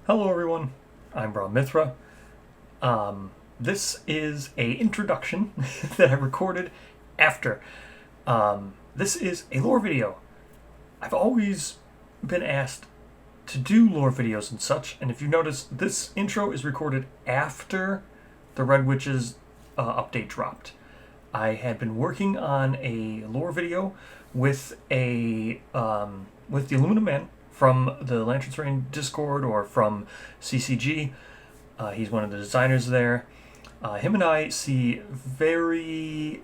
Hello, everyone. I'm Braun Mithra. This is a introduction that I recorded after. This is a lore video. I've always been asked to do lore videos and such, and if you notice, this intro is recorded after the Red Witches update dropped. I had been working on a lore video with with the Aluminum Man from the Lanterns Reign Discord or from CCG. He's one of the designers there. Him and I see very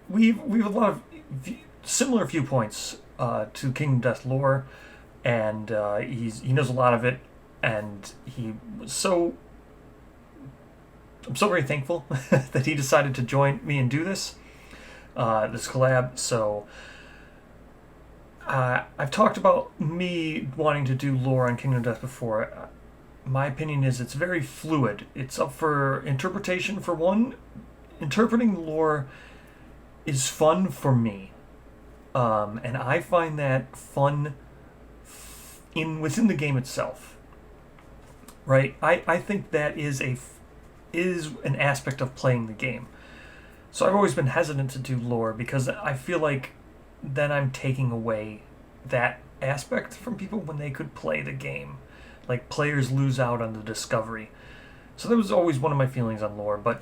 we have a lot of similar viewpoints to Kingdom Death lore, and he knows a lot of it, and he was so I'm so very thankful that he decided to join me and do this collab. So I've talked about me wanting to do lore on Kingdom Death before. My opinion is it's very fluid. It's up for interpretation. For one, interpreting lore is fun for me, and I find that fun in within the game itself. Right? I think that is an aspect of playing the game. So I've always been hesitant to do lore because I feel like then I'm taking away that aspect from people when they could play the game. Like players lose out on the discovery. So that was always one of my feelings on lore. But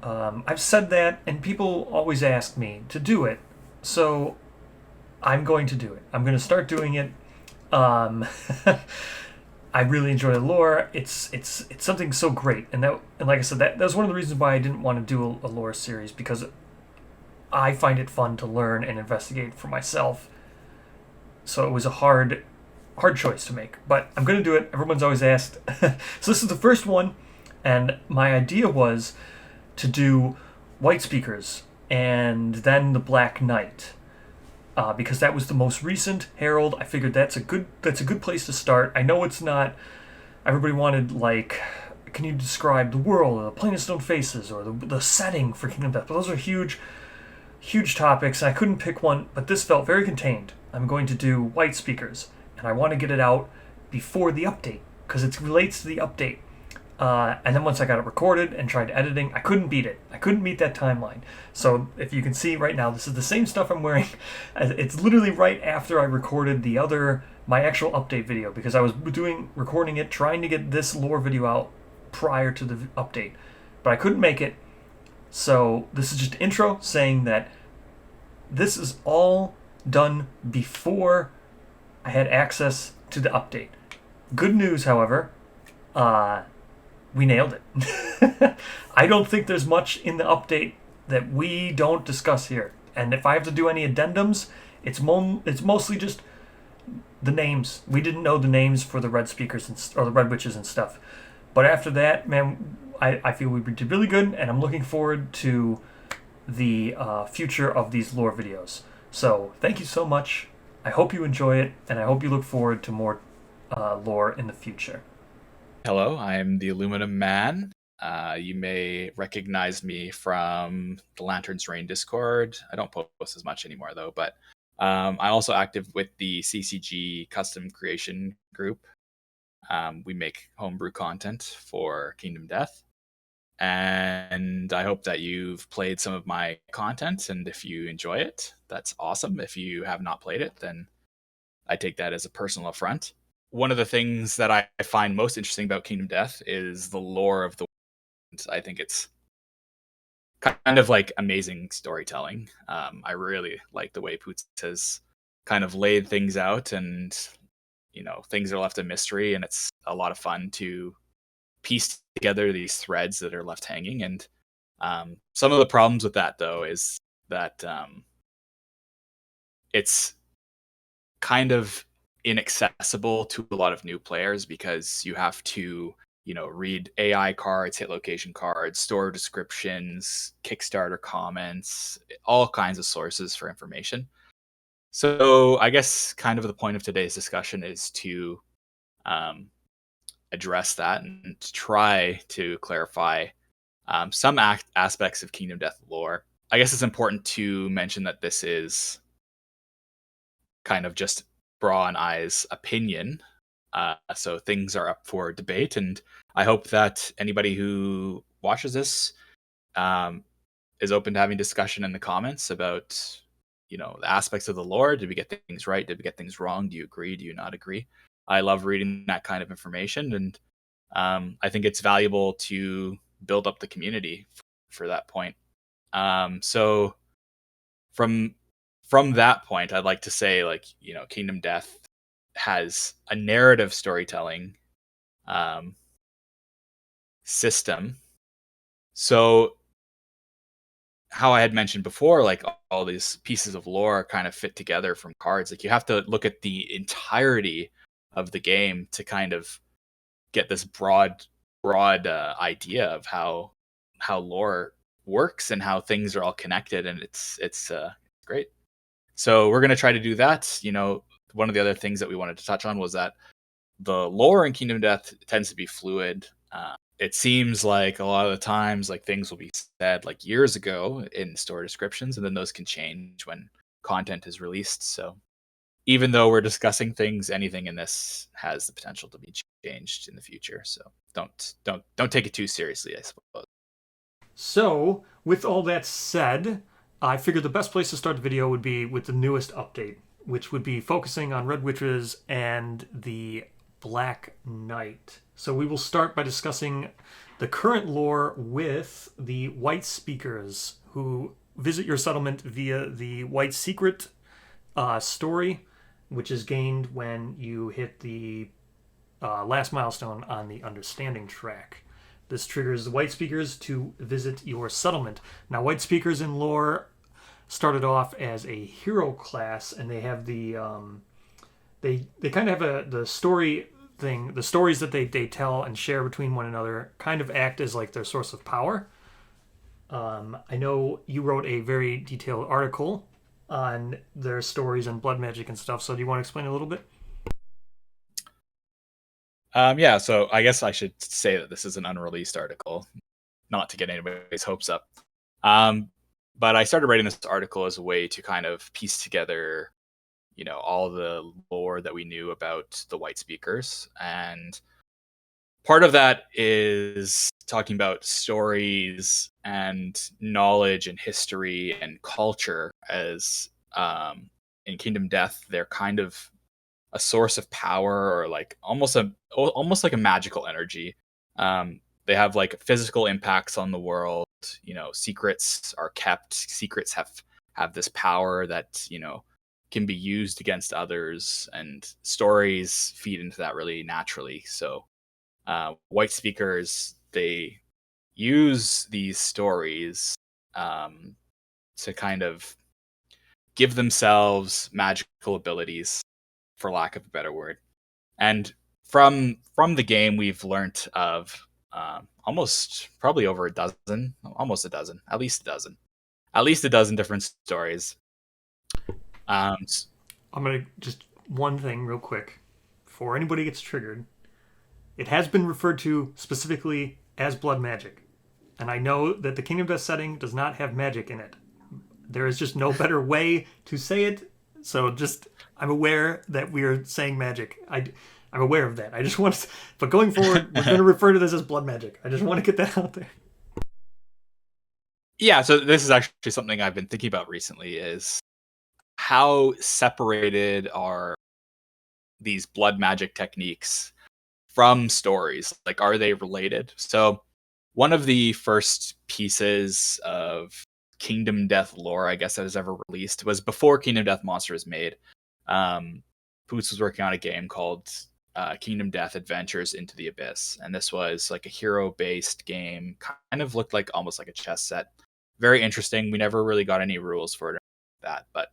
I've said that, and people always ask me to do it. So I'm going to do it. I'm going to start doing it. Um, I really enjoy the lore. It's something so great, and like I said, that was one of the reasons why I didn't want to do a lore series, because I find it fun to learn and investigate for myself. So it was a hard choice to make, but I'm going to do it. Everyone's always asked. So this is the first one, and my idea was to do White Speakers and then the Black Knight, because that was the most recent Herald. I figured that's a good place to start. I know it's not. Everybody wanted, like, can you describe the world or the Plain of Stone Faces or the setting for Kingdom Death? But those are huge topics. I couldn't pick one, but this felt very contained. I'm going to do White Speakers, and I want to get it out before the update because it relates to the update. And then once I got it recorded and tried editing, I couldn't beat it. I couldn't meet that timeline. So if you can see right now, this is the same stuff I'm wearing. It's literally right after I recorded my actual update video, because I was recording it, trying to get this lore video out prior to the update, but I couldn't make it. So this is just an intro saying that this is all done before I had access to the update. Good news, however, uh, we nailed it. I don't think there's much in the update that we don't discuss here. And if I have to do any addendums, it's mostly just the names. We didn't know the names for the Red Speakers or the Red Witches and stuff. But after that, man, I feel we did really good, and I'm looking forward to the future of these lore videos. So thank you so much. I hope you enjoy it, and I hope you look forward to more lore in the future. Hello, I'm the Aluminum Man. You may recognize me from the Lanterns Reign Discord. I don't post as much anymore though, but I'm also active with the CCG Custom Creation Group. We make homebrew content for Kingdom Death, and I hope that you've played some of my content, and if you enjoy it, that's awesome. If you have not played it, then I take that as a personal affront. One of the things that I find most interesting about Kingdom Death is the lore of the world. I think it's kind of like amazing storytelling. I really like the way Poots has kind of laid things out, and things are left a mystery, and it's a lot of fun to piece together these threads that are left hanging. And some of the problems with that, though, is that it's kind of inaccessible to a lot of new players because you have to, read AI cards, hit location cards, store descriptions, Kickstarter comments, all kinds of sources for information. So I guess kind of the point of today's discussion is to um, address that and to try to clarify some aspects of Kingdom Death lore. I guess it's important to mention that this is kind of just Bra and I's opinion. So things are up for debate, and I hope that anybody who watches this um, is open to having discussion in the comments about, the aspects of the lore. Did we get things right? Did we get things wrong? Do you agree? Do you not agree? I love reading that kind of information, and I think it's valuable to build up the community for that point. So from from that point, I'd like to say, like, Kingdom Death has a narrative storytelling um, system. So how I had mentioned before, like all these pieces of lore kind of fit together from cards. Like you have to look at the entirety of the game to kind of get this broad idea of how lore works and how things are all connected, and it's great. So we're gonna try to do that. One of the other things that we wanted to touch on was that the lore in Kingdom Death tends to be fluid. It seems like a lot of the times, like things will be said like years ago in store descriptions, and then those can change when content is released. So even though we're discussing things, anything in this has the potential to be changed in the future. So don't take it too seriously, I suppose. So, with all that said, I figured the best place to start the video would be with the newest update, which would be focusing on Red Witches and the Black Knight. So we will start by discussing the current lore with the White Speakers, who visit your settlement via the White Secret story, which is gained when you hit the last milestone on the Understanding track. This triggers the White Speakers to visit your settlement. Now, White Speakers in lore started off as a hero class, and they have they kind of have the story thing. The stories that they tell and share between one another kind of act as like their source of power. I know you wrote a very detailed article on their stories and blood magic and stuff. So do you want to explain a little bit? Yeah, so I guess I should say that this is an unreleased article, not to get anybody's hopes up. Um, but I started writing this article as a way to kind of piece together, all the lore that we knew about the White Speakers. And part of that is talking about stories and knowledge and history and culture as in Kingdom Death, they're kind of a source of power, or like almost like a magical energy. They have like physical impacts on the world. Secrets are kept. Secrets have this power that can be used against others, and stories feed into that really naturally. So, White Speakers, they use these stories to kind of give themselves magical abilities, for lack of a better word. And from the game, we've learnt of almost probably over a dozen, almost a dozen, at least a dozen different stories. Um, I'm gonna just one thing real quick before anybody gets triggered. It has been referred to specifically as blood magic, and I know that the Kingdom Death setting does not have magic in it. There is just no better way to say it. So just I'm aware that we are saying magic. I'm aware of that. I just want to, but going forward, we're going to refer to this as blood magic. I just want to get that out there. yeah, so this is actually something I've been thinking about recently: is how separated are these blood magic techniques from stories? Like, are they related? So, one of the first pieces of Kingdom Death lore, I guess, that was ever released was before Kingdom Death Monster was made. Poots was working on a game called Kingdom Death Adventures into the Abyss, and this was like a hero-based game. Kind of looked like almost like a chess set. Very interesting. We never really got any rules for it or that, but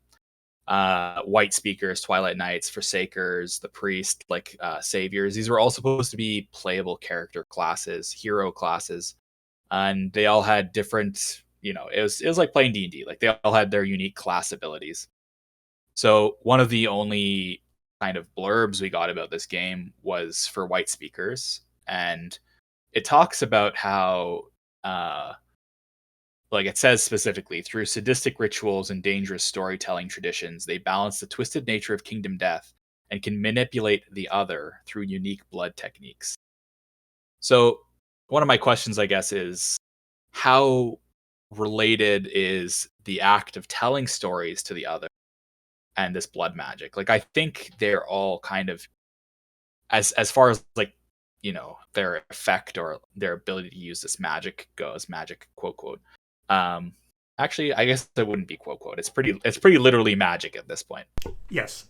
White Speakers, Twilight Knights, Forsakers, the Priest, like Saviors. These were all supposed to be playable character classes, hero classes, and they all had different. It was like playing D&D. Like they all had their unique class abilities. So one of the only kind of blurbs we got about this game was for White Speakers, and it talks about how like it says specifically, through sadistic rituals and dangerous storytelling traditions, they balance the twisted nature of Kingdom Death and can manipulate the other through unique blood techniques. So, one of my questions, I guess, is how related is the act of telling stories to the other and this blood magic? Like, I think they're all kind of, as far as like, their effect or their ability to use this magic goes, magic quote quote. Um, Actually, I guess that wouldn't be quote quote. It's pretty literally magic at this point. Yes,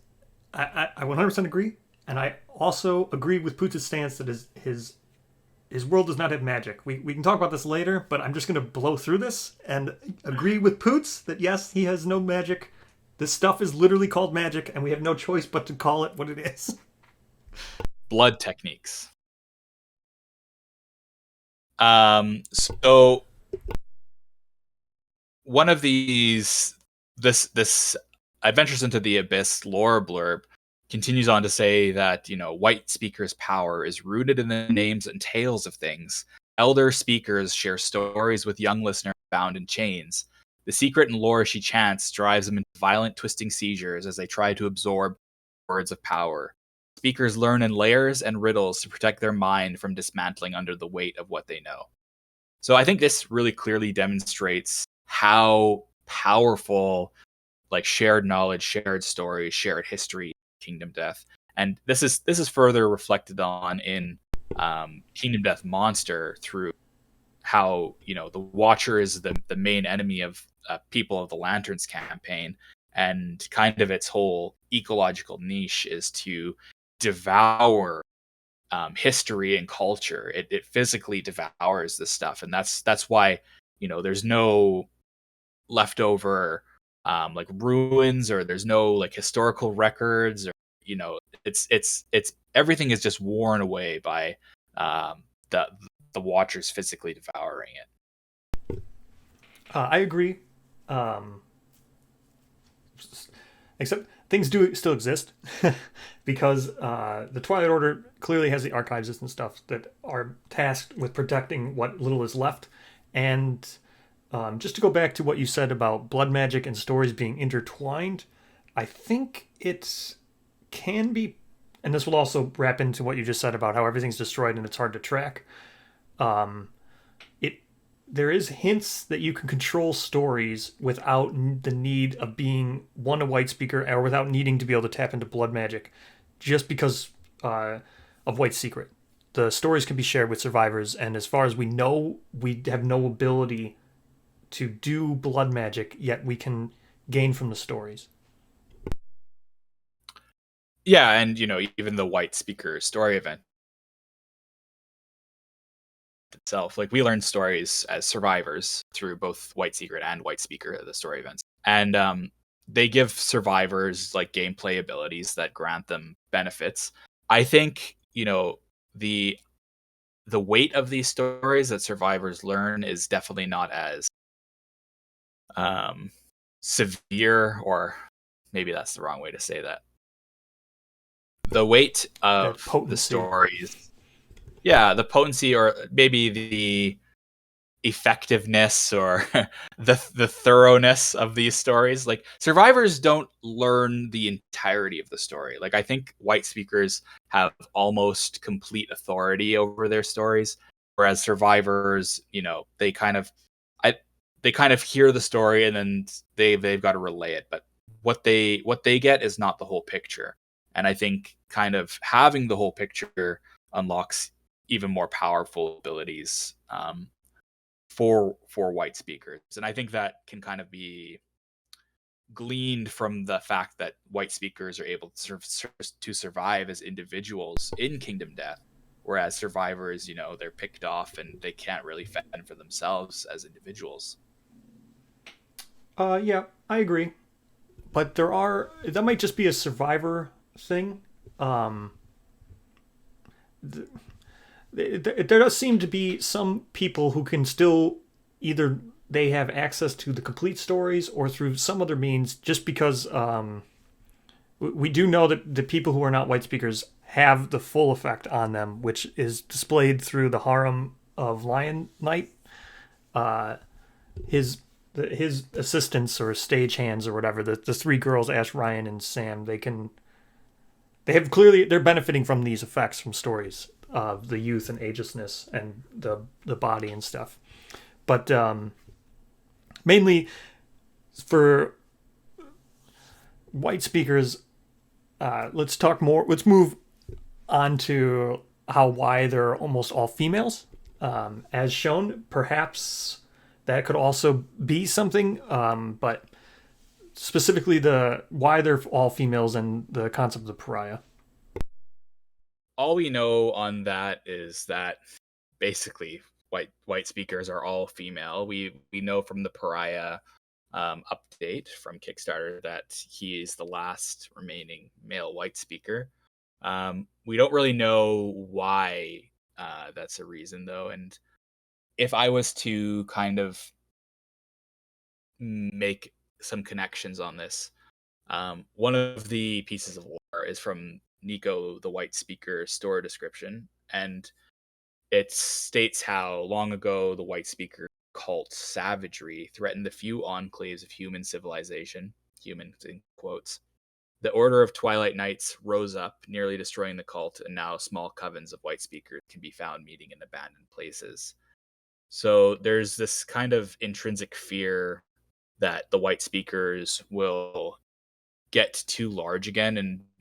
I 100% agree, and I also agree with Poots' stance that his world does not have magic. We can talk about this later, but I'm just going to blow through this and agree with Poots that yes, he has no magic. This stuff is literally called magic, and we have no choice but to call it what it is. Blood techniques. So one of these, this Adventures into the Abyss lore blurb continues on to say that, white speakers' power is rooted in the names and tales of things. Elder speakers share stories with young listeners bound in chains. The secret and lore she chants drives them into violent, twisting seizures as they try to absorb words of power. Speakers learn in layers and riddles to protect their mind from dismantling under the weight of what they know. So I think this really clearly demonstrates how powerful, like, shared knowledge, shared stories, shared history, Kingdom Death, and this is further reflected on in Kingdom Death Monster through how the Watcher is the main enemy of people of the Lanterns campaign, and kind of its whole ecological niche is to devour history and culture. It physically devours this stuff, and that's why there's no leftover like ruins, or there's no like historical records, or it's everything is just worn away by the Watchers physically devouring it. I agree. Um, Except things do still exist because the Twilight Order clearly has the archives and stuff that are tasked with protecting what little is left. And just to go back to what you said about blood magic and stories being intertwined, I think it can be, and this will also wrap into what you just said about how everything's destroyed and it's hard to track. Um, it there is hints that you can control stories without the need of being one a white speaker or without needing to be able to tap into blood magic, just because of White's secret. The stories can be shared with survivors, and as far as we know, we have no ability to do blood magic, yet we can gain from the stories. Yeah, and even the White Speaker story event itself, like, we learn stories as survivors through both White Secret and White Speaker, the story events, and they give survivors like gameplay abilities that grant them benefits. I think the the weight of these stories that survivors learn is definitely not as um severe, or maybe that's the wrong way to say that. The weight That of the potency. stories, yeah, the potency, or maybe the effectiveness, or the thoroughness of these stories. Like, survivors don't learn the entirety of the story. Like, I think white speakers have almost complete authority over their stories, whereas survivors, they kind of, I they kind of hear the story, and then they've got to relay it, but what they get is not the whole picture. And I think kind of having the whole picture unlocks even more powerful abilities for white speakers. And I think that can kind of be gleaned from the fact that white speakers are able to survive as individuals in Kingdom Death, whereas survivors, they're picked off and they can't really fend for themselves as individuals. Yeah, I agree. But that might just be a survivor thing. Um, there does seem to be some people who can still either they have access to the complete stories or through some other means, just because we do know that the people who are not white speakers have the full effect on them, which is displayed through the harem of Lion Knight. Uh, his assistants or stagehands or whatever, the three girls, Ash, Ryan, and Sam, they're benefiting from these effects from stories of the youth and agelessness and the body and stuff. But mainly for white speakers, let's talk more. Let's move on to why they're almost all females, as shown. Perhaps that could also be something, but specifically the why they're all females and the concept of the pariah. All we know on that is that basically white speakers are all female. We know from the Pariah update from Kickstarter that he is the last remaining male white speaker. We don't really know why that's a reason though, and if I was to kind of make some connections on this, one of the pieces of lore is from Nico, the white speaker store description, and it states how long ago the white speaker cult savagery threatened the few enclaves of human civilization, humans in quotes. The Order of Twilight Knights rose up, nearly destroying the cult, and now small covens of white speakers can be found meeting in abandoned places. So there's this kind of intrinsic fear that the white speakers will get too large again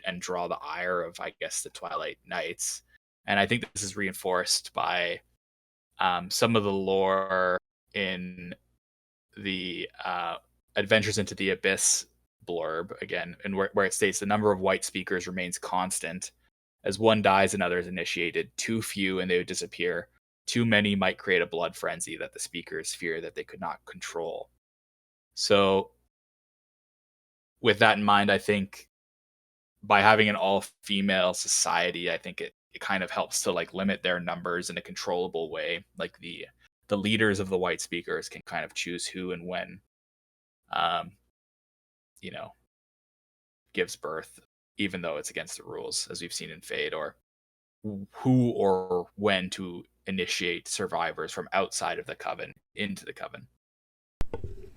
and draw the ire of, I guess, the Twilight Knights. And I think this is reinforced by some of the lore in the Adventures into the Abyss blurb again, and where it states the number of white speakers remains constant. As one dies, another is initiated. Too few, and they would disappear. Too many might create a blood frenzy that the speakers fear that they could not control. So, with that in mind, I think by having an all-female society, I think it kind of helps to like limit their numbers in a controllable way. Like the leaders of the white speakers can kind of choose who and when, um, you know, gives birth, even though it's against the rules, as we've seen in Fade, or who or when to initiate survivors from outside of the coven into the coven.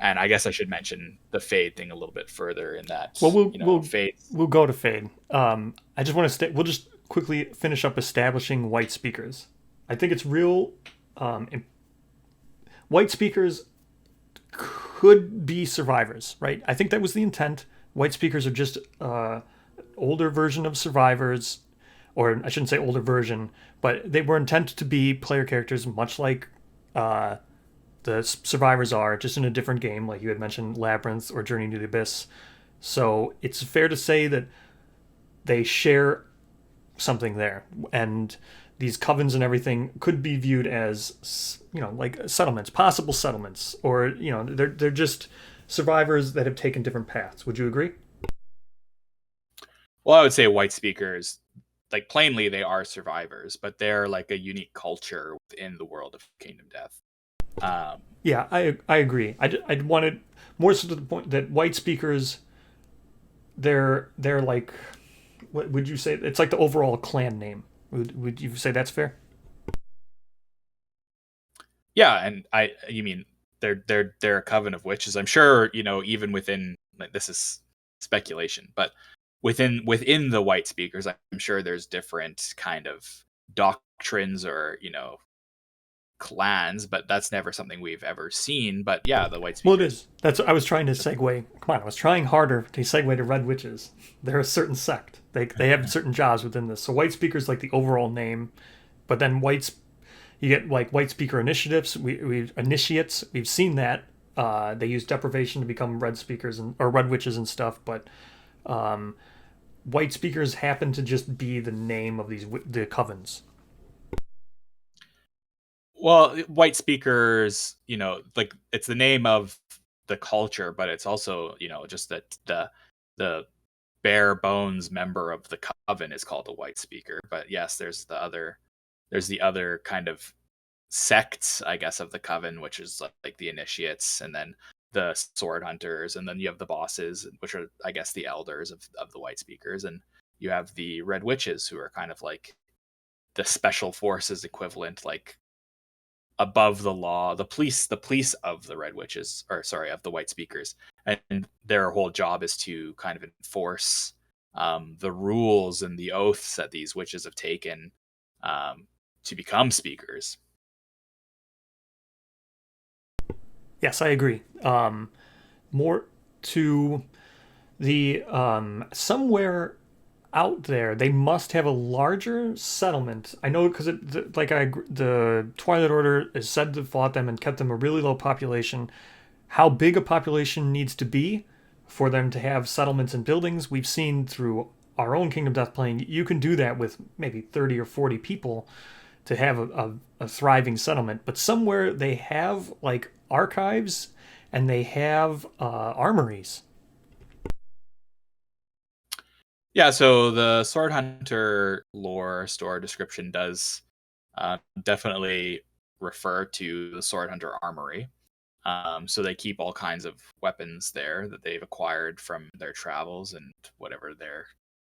And I guess I should mention the Fade thing a little bit further in that, Well, Fade. we'll go to Fade. I just want to we'll just quickly finish up establishing white speakers. I think it's real. White speakers could be survivors, right? I think that was the intent. White speakers are just older version of survivors, or I shouldn't say older version, but they were intended to be player characters, much like the survivors are, just in a different game, like you had mentioned, Labyrinth or Journey to the Abyss. So it's fair to say that they share something there, and these covens and everything could be viewed as like settlements, possible settlements, or they're just survivors that have taken different paths. Would you agree? Well, I would say white speakers, like plainly, they are survivors, but they're like a unique culture within the world of Kingdom Death. Yeah, I agree. I wanted more so to the point that white speakers, they're like, what would you say? It's like the overall clan name. Would you say that's fair? Yeah, and you mean they're a coven of witches. I'm sure even within, like, this is speculation, but within the white speakers, I'm sure there's different kind of doctrines or clans, but that's never something we've ever seen. But yeah, the white Well, it speakers. is. That's what I was trying to segue. Come on, I was trying harder to segue to red witches. They're a certain sect. They have certain jobs within this. So white speakers like the overall name, but then you get like white speaker initiatives. We initiates. We've seen that. They use deprivation to become red speakers or red witches and stuff. But white speakers happen to just be the name of the covens. Well, white speakers, like it's the name of the culture, but it's also, just that the bare bones member of the coven is called a white speaker. But yes, there's the other kind of sects, I guess, of the coven, which is like the initiates, and then the sword hunters, and then you have the bosses, which are, I guess, the elders of the white speakers, and you have the red witches, who are kind of like the special forces equivalent, like above the law, the police of the red witches, or sorry, of the white speakers, and their whole job is to kind of enforce the rules and the oaths that these witches have taken um, to become speakers. Yes, I agree. More to the somewhere out there, they must have a larger settlement. I know because the Twilight Order is said to have fought them and kept them a really low population. How big a population needs to be for them to have settlements and buildings? We've seen through our own Kingdom Death playing, you can do that with maybe 30 or 40 people to have a thriving settlement. But somewhere they have like archives and they have armories. Yeah, so the Sword Hunter lore store description does definitely refer to the Sword Hunter armory. So they keep all kinds of weapons there that they've acquired from their travels, and whatever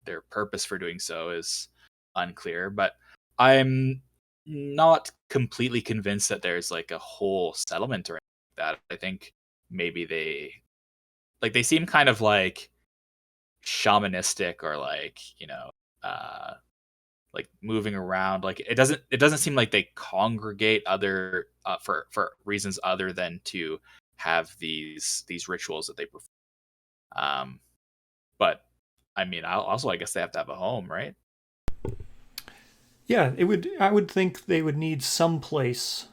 their purpose for doing so is unclear. But I'm not completely convinced that there's like a whole settlement or anything like that. I think maybe they seem kind of like shamanistic, or like, uh like moving around. Like it doesn't seem like they congregate other for reasons other than to have these rituals that they perform. um but I mean, I guess they have to have a home, right? Yeah, it would. I would think they would need some place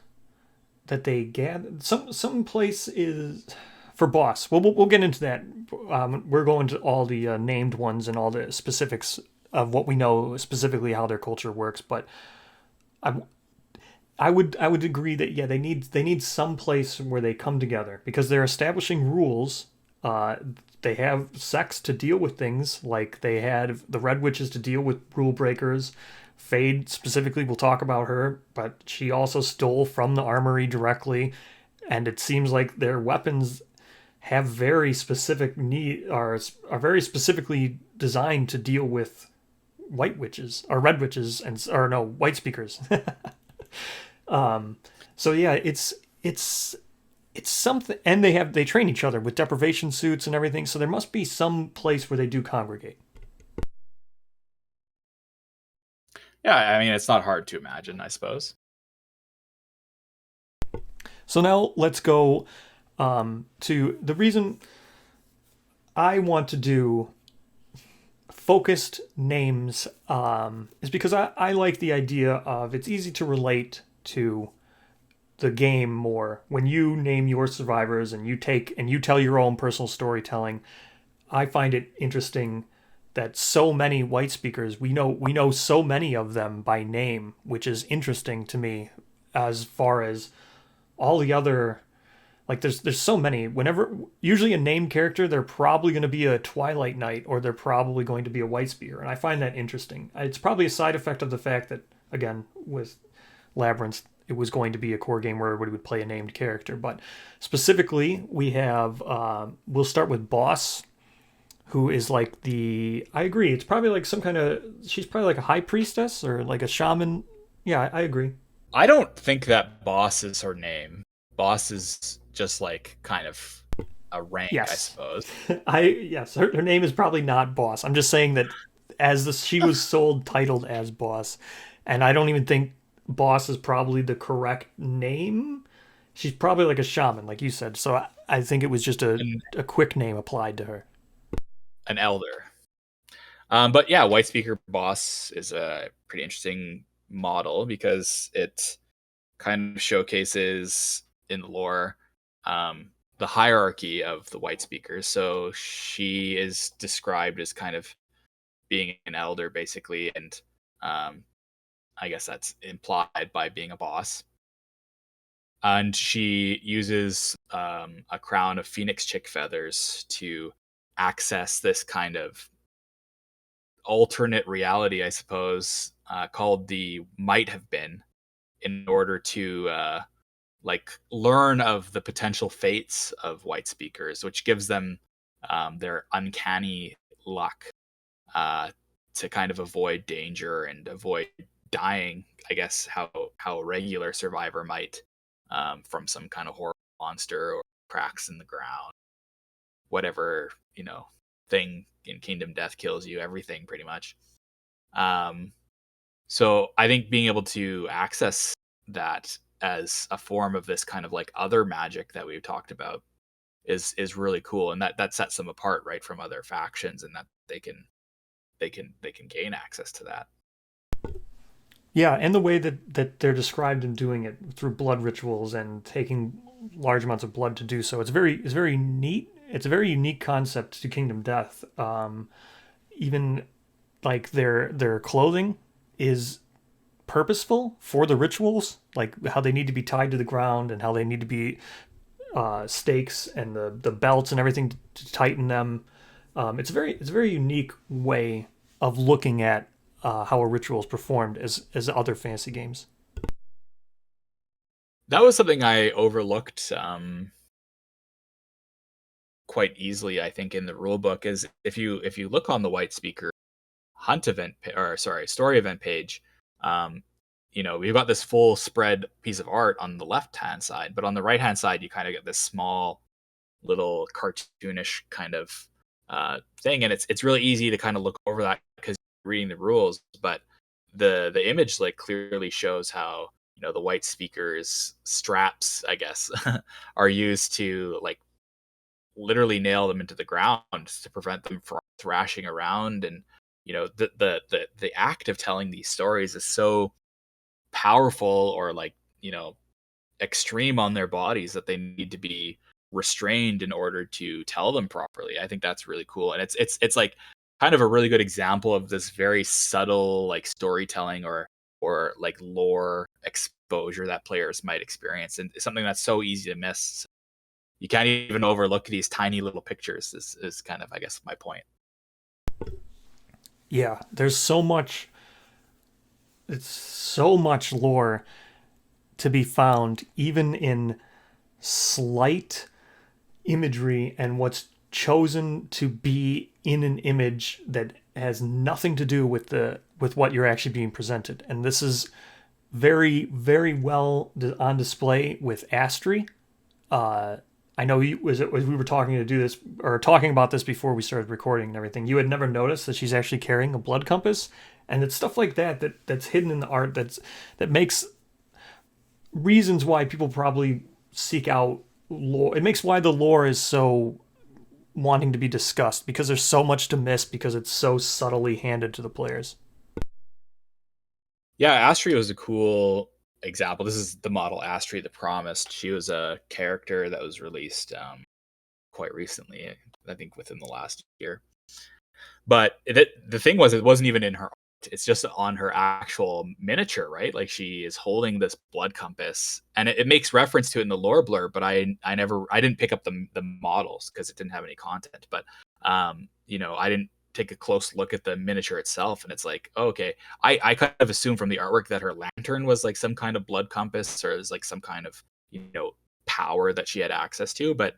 that they gather. Some place is for boss. We'll get into that. We're going to all the named ones and all the specifics of what we know specifically how their culture works. But I I would agree that yeah they need some place where they come together because they're establishing rules. They have sex to deal with things like they had the Red Witches to deal with rule breakers. Fade specifically, we'll talk about her, but she also stole from the armory directly, and it seems like their weapons have very specific need are very specifically designed to deal with white witches or red witches and or no white speakers. So yeah, it's something, and they train each other with deprivation suits and everything. So there must be some place where they do congregate. Yeah, I mean, it's not hard to imagine, I suppose. So now let's go to the reason I want to do focused names is because I like the idea of it's easy to relate to the game more when you name your survivors and you tell your own personal storytelling. I find it interesting that so many white speakers we know so many of them by name, which is interesting to me as far as all the other like there's so many. Whenever usually a named character, they're probably going to be a Twilight Knight or they're probably going to be a White Spear, and I find that interesting. It's probably a side effect of the fact that again with Labyrinth, it was going to be a core game where everybody would play a named character. But specifically, we have we'll start with Boss, who is like the I agree. It's probably like some kind of she's probably like a high priestess or like a shaman. Yeah, I agree. I don't think that boss is her name. Boss is just like kind of a rank, I Yes, suppose. yes. Her name is probably not Boss. I'm just saying that as this she was sold titled as Boss, and I don't even think Boss is probably the correct name. She's probably like a shaman, like you said. So I think it was just an, a quick name applied to her. an elder. But yeah, White Speaker Boss is a pretty interesting model because it kind of showcases in the lore the hierarchy of the White Speakers. So she is described as kind of being an elder, basically, and um, I guess that's implied by being a boss. And she uses a crown of phoenix chick feathers to access this kind of alternate reality, I suppose, called the might have been, in order to like learn of the potential fates of white speakers, which gives them their uncanny luck to kind of avoid danger and avoid dying. I guess how a regular survivor might from some kind of horror monster or cracks in the ground, whatever, thing in Kingdom Death kills you, everything pretty much. Um, so I think being able to access that as a form of this kind of like other magic that we've talked about is really cool, and that sets them apart, right, from other factions, and that they can gain access to that. Yeah, and the way that they're described in doing it through blood rituals and taking large amounts of blood to do so, it's very neat. It's a very unique concept to Kingdom Death. Even like their clothing is purposeful for the rituals, like how they need to be tied to the ground and how they need to be stakes and the belts and everything to tighten them. It's a very unique way of looking at how a ritual is performed as other fantasy games. That was something I overlooked quite easily, I think, in the rule book. Is if you look on the White Speaker hunt event or sorry story event page, um, we've got this full spread piece of art on the left hand side, but on the right hand side you kind of get this small little cartoonish kind of thing, and it's really easy to kind of look over that because you're reading the rules, but the image like clearly shows how the White Speaker's straps, I guess, are used to like literally nail them into the ground to prevent them from thrashing around. And the act of telling these stories is so powerful, or like extreme on their bodies, that they need to be restrained in order to tell them properly. I think that's really cool, and it's like kind of a really good example of this very subtle like storytelling or like lore exposure that players might experience, and something that's so easy to miss. You can't even overlook these tiny little pictures. Is kind of, I guess, my point. Yeah, there's so much. It's so much lore to be found, even in slight imagery and what's chosen to be in an image that has nothing to do with what you're actually being presented. And this is very very well on display with Astri. Uh, I know you was it was we were talking to do this or talking about this before we started recording and everything. You had never noticed that she's actually carrying a blood compass, and it's stuff like that's hidden in the art that makes reasons why people probably seek out lore. It makes why the lore is so wanting to be discussed because there's so much to miss because it's so subtly handed to the players. Yeah, Astria was a cool example. This is the model Astria the Promised. She was a character that was released quite recently, I think within the last year. But the thing was, it wasn't even in her art. It's just on her actual miniature, right? Like she is holding this blood compass, and it makes reference to it in the lore blur. But I didn't pick up the models because it didn't have any content. But I didn't take a close look at the miniature itself, and it's like, oh, okay, I kind of assumed from the artwork that her lantern was like some kind of blood compass, or is like some kind of power that she had access to. But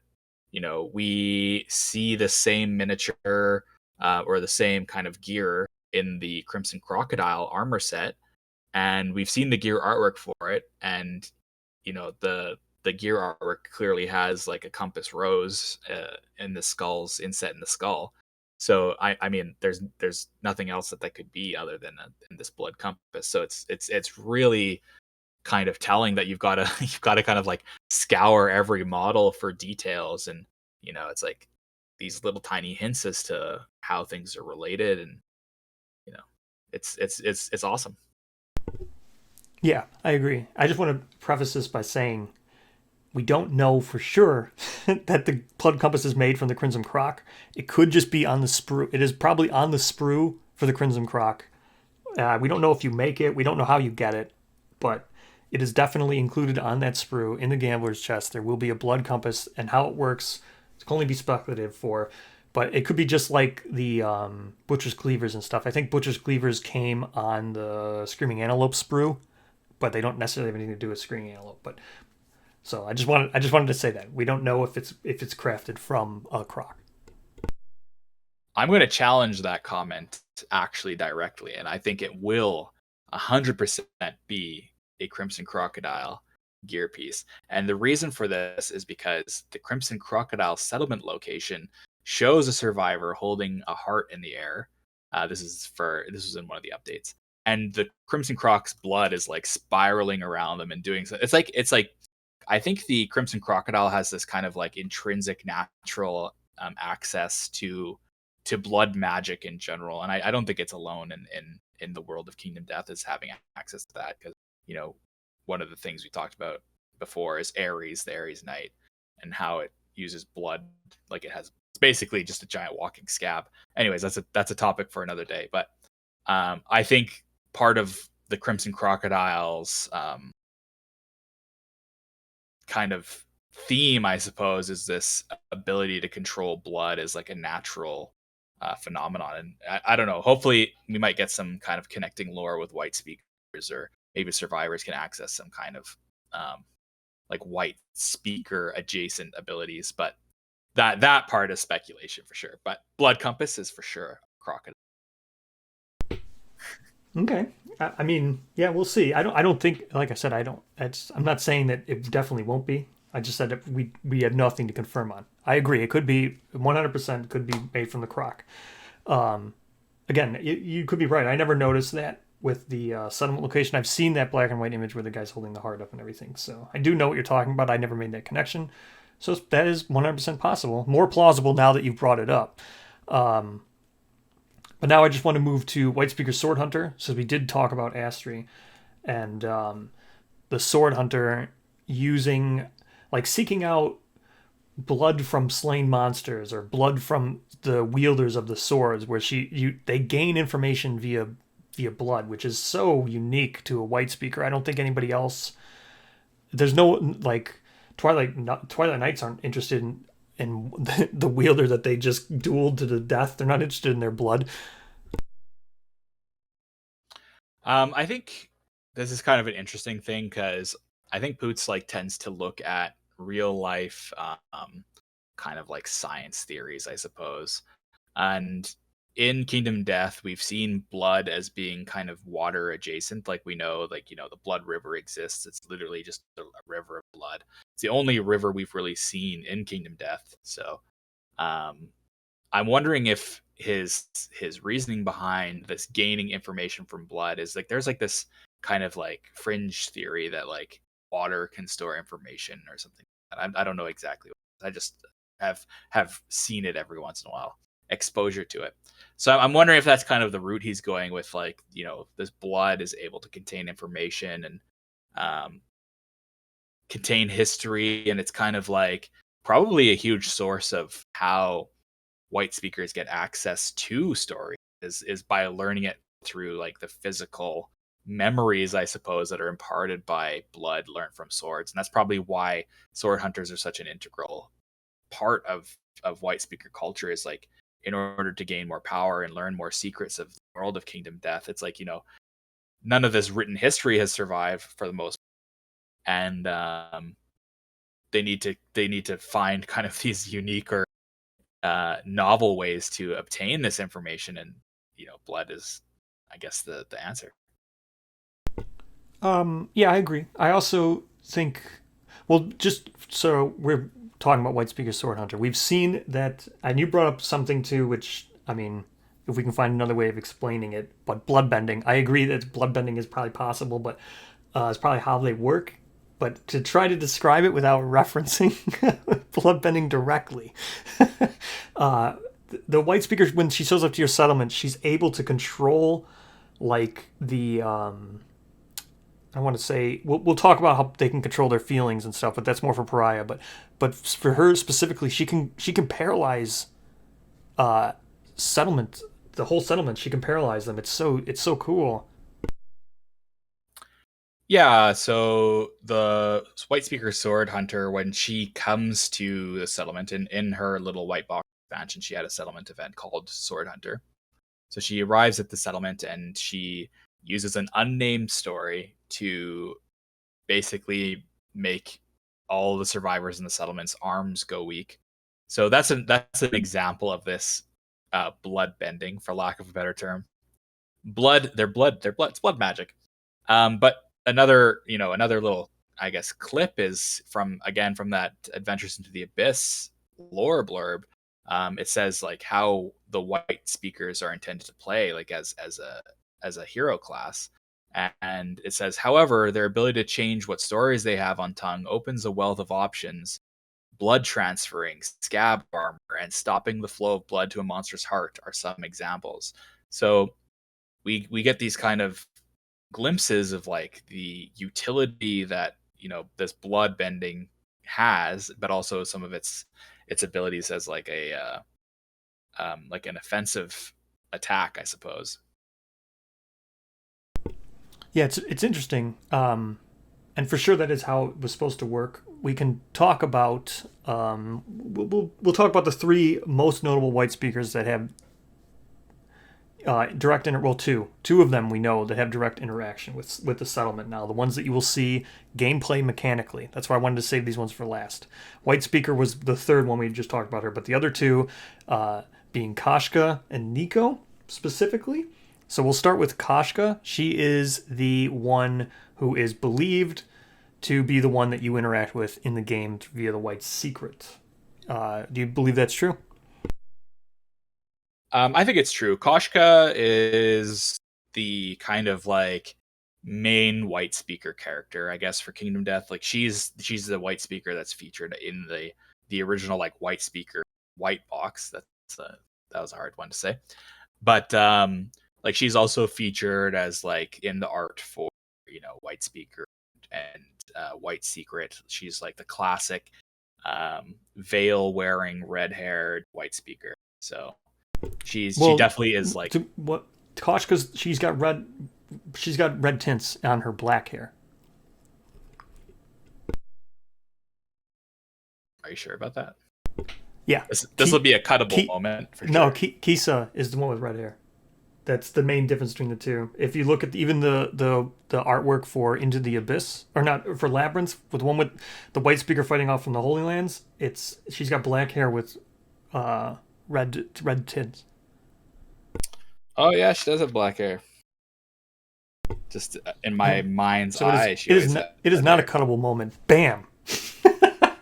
we see the same miniature or the same kind of gear in the Crimson Crocodile armor set, and we've seen the gear artwork for it, and the gear artwork clearly has like a compass rose in the skulls inset in the skull. So I mean, there's nothing else that could be other than this blood compass. So it's really kind of telling that you've got to you've got to kind of like scour every model for details, and it's like these little tiny hints as to how things are related, and you know it's awesome. Yeah, I agree. I just want to preface this by saying we don't know for sure that the blood compass is made from the Crimson Croc. It could just be on the sprue. It is probably on the sprue for the Crimson Croc. We don't know if you make it. We don't know how you get it, but it is definitely included on that sprue in the gambler's chest. There will be a blood compass, and how it works it can only be speculative for. But it could be just like the Butcher's Cleavers and stuff. I think Butcher's Cleavers came on the Screaming Antelope sprue, but they don't necessarily have anything to do with Screaming Antelope. But so I just wanted to say that we don't know if it's crafted from a croc. I'm going to challenge that comment actually directly, and I think it will 100% be a Crimson Crocodile gear piece. And the reason for this is because the Crimson Crocodile settlement location shows a survivor holding a heart in the air. This was in one of the updates, and the Crimson Croc's blood is like spiraling around them and doing so. It's like I think the Crimson Crocodile has this kind of like intrinsic natural access to blood magic in general, and I don't think it's alone in the world of Kingdom Death is having access to that, because one of the things we talked about before is Ares, the Ares Knight, and how it uses blood. Like it's basically just a giant walking scab. Anyways, that's a topic for another day. But I think part of the Crimson Crocodile's kind of theme, I suppose, is this ability to control blood as like a natural phenomenon. And I don't know. Hopefully, we might get some kind of connecting lore with white speakers, or maybe survivors can access some kind of like white speaker adjacent abilities. But that part is speculation for sure. But blood compass is for sure crocodile. Okay. I mean, yeah, we'll see. I don't think, like I said, I don't. I'm not saying that it definitely won't be. I just said that we had nothing to confirm on. I agree. It could be 100% could be made from the croc. Again, you could be right. I never noticed that with the settlement location. I've seen that black and white image where the guy's holding the heart up and everything. So I do know what you're talking about. I never made that connection. So that is 100% possible. More plausible now that you've brought it up. But now I just want to move to White Speaker Sword Hunter, since we did talk about Astri and the Sword Hunter using, like, seeking out blood from slain monsters or blood from the wielders of the swords, where they gain information via blood, which is so unique to a White Speaker. I don't think anybody else. There's no like Twilight Knights aren't interested in the wielder that they just dueled to the death. They're not interested in their blood. I think this is kind of an interesting thing, because I think Poots like tends to look at real life kind of like science theories, I suppose. And in Kingdom Death, we've seen blood as being kind of water adjacent. Like, we know, like, the blood river exists. It's literally just a river of blood. It's the only river we've really seen in Kingdom Death. So I'm wondering if his reasoning behind this gaining information from blood is like, there's like this kind of like fringe theory that like water can store information or something. I don't know exactly. I just have seen it every once in a while, exposure to it. So I'm wondering if that's kind of the route he's going with, like, this blood is able to contain information and contain history, and it's kind of like probably a huge source of how white speakers get access to story is by learning it through like the physical memories, I suppose, that are imparted by blood learned from swords. And that's probably why sword hunters are such an integral part of white speaker culture, is like, in order to gain more power and learn more secrets of the world of Kingdom Death, it's like, none of this written history has survived for the most part. And they need to find kind of these unique or novel ways to obtain this information, and blood is, I guess, the answer. Yeah, I agree. I also think, well, just so we're talking about White Speaker Sword Hunter, we've seen that, and you brought up something too, which, I mean, if we can find another way of explaining it, but bloodbending. I agree that bloodbending is probably possible, but it's probably how they work. But to try to describe it without referencing bloodbending directly, the White Speaker, when she shows up to your settlement, she's able to control, like, the I want to say, we'll talk about how they can control their feelings and stuff, but that's more for Pariah. But for her specifically, she can paralyze settlement, the whole settlement. She can paralyze them. It's so cool. Yeah, so the white speaker sword hunter, when she comes to the settlement, in her little white box expansion, she had a settlement event called Sword Hunter. So she arrives at the settlement and she uses an unnamed story to basically make all the survivors in the settlement's arms go weak. So that's an example of this blood bending, for lack of a better term. It's blood magic. But another little, I guess, clip is from that Adventures into the Abyss lore blurb. it says like how the white speakers are intended to play, like as a hero class. And it says, however, their ability to change what stories they have on tongue opens a wealth of options. Blood transferring, scab armor, and stopping the flow of blood to a monster's heart are some examples. So we get these kind of glimpses of like the utility that this blood bending has, but also some of its abilities as like a like an offensive attack, I suppose. Yeah, it's interesting, and for sure that is how it was supposed to work. We can talk about we'll talk about the three most notable white speakers that have direct well, two of them we know that have direct interaction with the settlement. Now the ones that you will see gameplay mechanically, that's why I wanted to save these ones for last. White speaker was the third one we just talked about her, but the other two being Kashka and Nico specifically. So we'll start with Kashka. She is the one who is believed to be the one that you interact with in the game via the white secret. Do you believe that's true? I think it's true. Koshka is the kind of like main white speaker character, I guess, for Kingdom Death. Like she's the white speaker that's featured in the original like white speaker white box. That was a hard one to say, but like she's also featured as like in the art for white speaker and white secret. She's like the classic veil wearing red haired white speaker. So she Well, definitely is like. what Koshka's she's got red tints on her black hair. Are you sure about that? Yeah, This will be a cuttable moment for no, sure. Kisa is the one with red hair. That's the main difference between the two. If you look at even the artwork for Into the Abyss, or not for Labyrinth, with the one with the white speaker fighting off from the Holy Lands, she's got black hair with red tints. Oh yeah, she does have black hair. Just in my mind's So eye, she always had it is red not a hair. cuttable moment. Bam.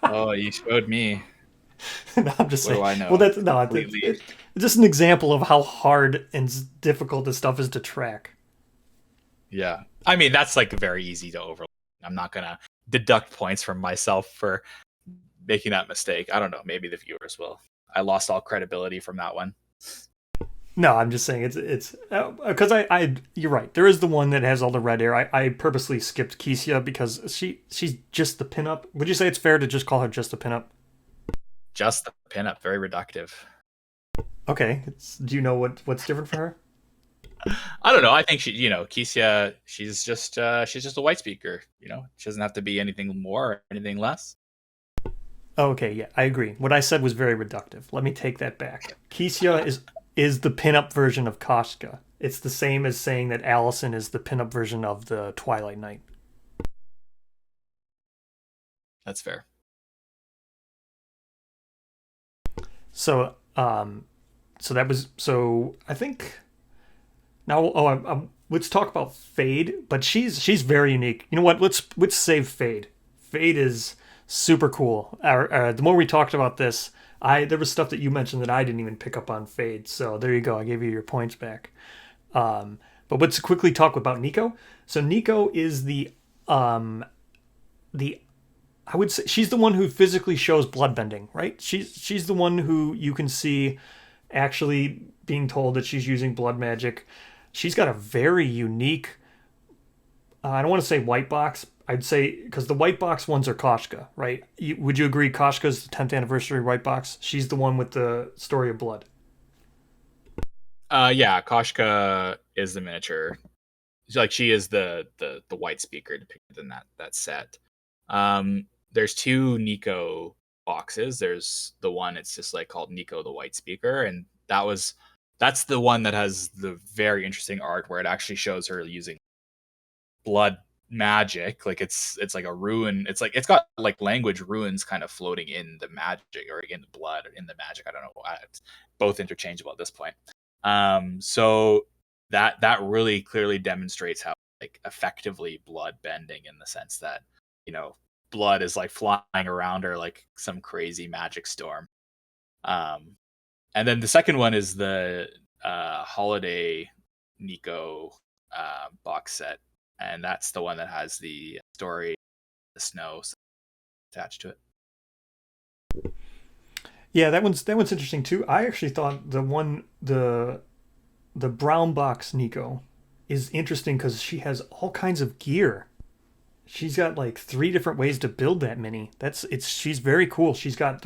Oh, you showed me. No, I'm just What do saying. I Well, know? that's no, Completely. it's just an example of how hard and difficult this stuff is to track. Yeah. I mean, that's like very easy to overlook. I'm not gonna deduct points from myself for making that mistake. I don't know. Maybe the viewers will. I lost all credibility from that one. No, I'm just saying it's because I you're right. There is the one that has all the red hair. I purposely skipped Kesia because she's just the pinup. Would you say it's fair to just call her just a pinup? Just the pinup, very reductive. Okay. Do you know what's different for her? I don't know. I think Kesia, she's just a white speaker. She doesn't have to be anything more or anything less. Oh, okay, yeah, I agree. What I said was very reductive. Let me take that back. Kesia is the pinup version of Koshka. It's the same as saying that Allison is the pinup version of the Twilight Knight. That's fair. So, so I think now. Oh, let's talk about Fade. But she's very unique. You know what? Let's save Fade. Fade is super cool. The more we talked about this, there was stuff that you mentioned that I didn't even pick up on Fade. So there you go. I gave you your points back. But let's quickly talk about Nico. So Nico is the I would say she's the one who physically shows bloodbending, right? She's the one who you can see actually being told that she's using blood magic. She's got a very unique. I don't want to say white box. I'd say because the white box ones are Koshka, right? Would you agree Koshka's the 10th anniversary white box? She's the one with the story of blood. Yeah, Koshka is the miniature. Like she is the white speaker depicted in that set. There's two Nico boxes. There's the one it's just like called Nico the White Speaker, and that's the one that has the very interesting art where it actually shows her using blood magic. Like it's like a rune. It's like it's got like language runes kind of floating in the magic or in the blood or in the magic. I don't know. It's both interchangeable at this point. So that really clearly demonstrates how like effectively blood bending in the sense that blood is like flying around her like some crazy magic storm. And then the second one is the holiday Nico box set, and that's the one that has the story, the snow attached to it. Yeah, that one's interesting too. I actually thought the brown box Nico is interesting because she has all kinds of gear. She's got like three different ways to build that mini. She's very cool. She's got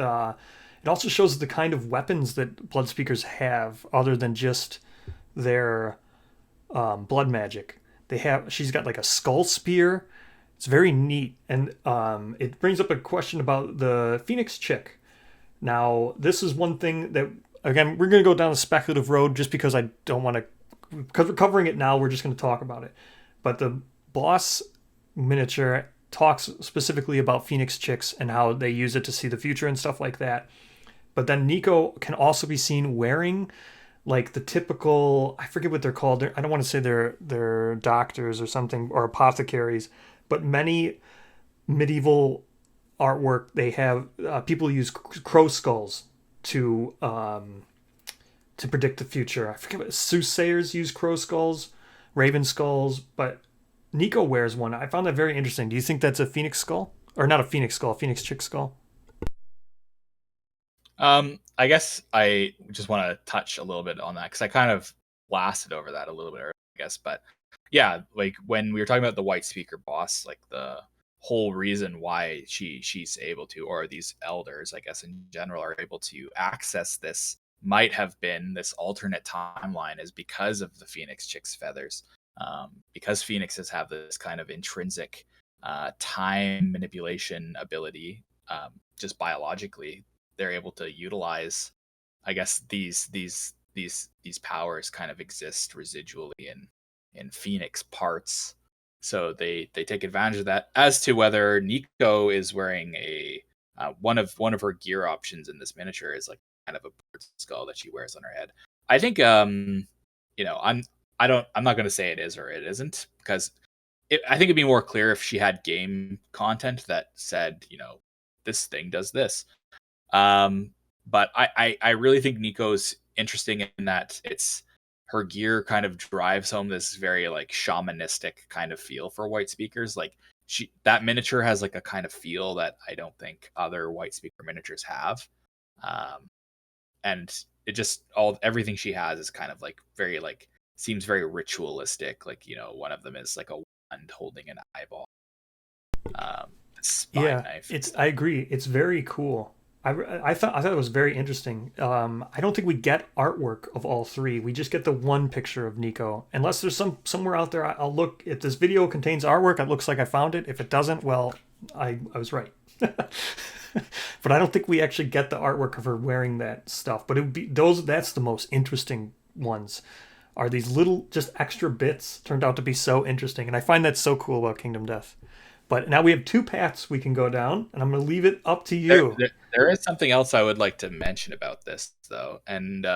it also shows the kind of weapons that blood speakers have other than just their blood magic. She's got like a skull spear. It's very neat, and it brings up a question about the Phoenix chick. Now, this is one thing that, again, we're going to go down a speculative road just because I don't want to, because we're covering it now, we're just going to talk about it. But the boss miniature talks specifically about Phoenix chicks and how they use it to see the future and stuff like that. But then Nico can also be seen wearing like the typical, I forget what they're called. I don't want to say they're doctors or something, or apothecaries, but many medieval artwork they have people use crow skulls to predict the future. I forget what soothsayers use crow skulls, raven skulls, but Nico wears one. I found that very interesting. Do you think that's a phoenix skull, or not a phoenix skull, a phoenix chick skull? I guess I just want to touch a little bit on that because I kind of blasted over that a little bit earlier, I guess. But yeah, like when we were talking about the white speaker boss, like the whole reason why she's able to, or these elders, I guess in general, are able to access this might have been this alternate timeline is because of the Phoenix chick's feathers. Because phoenixes have this kind of intrinsic time manipulation ability, just biologically, they're able to utilize, I guess, these powers kind of exist residually in phoenix parts, so they take advantage of that. As to whether Nico is wearing a one of her gear options in this miniature is like kind of a bird skull that she wears on her head. I think you know I'm not going to say it is or it isn't because I think it'd be more clear if she had game content that said, this thing does this. Um, but I really think Nico's interesting in that it's her gear kind of drives home this very like shamanistic kind of feel for white speakers. Like that miniature has like a kind of feel that I don't think other white speaker miniatures have. Um, and it just everything she has is kind of like very like seems very ritualistic. Like, one of them is like a wand holding an eyeball, spine Yeah, knife and it's. stuff. I agree. It's very cool. I thought it was very interesting. I don't think we get artwork of all three. We just get the one picture of Nico. Unless there's somewhere out there, I'll look. If this video contains artwork, it looks like I found it. If it doesn't, well, I was right. But I don't think we actually get the artwork of her wearing that stuff. But it would be those. That's the most interesting ones. Are these little just extra bits turned out to be so interesting, and I find that so cool about Kingdom Death. But now we have two paths we can go down, and I'm going to leave it up to There, you. there, there is something else I would like to mention about this, though. And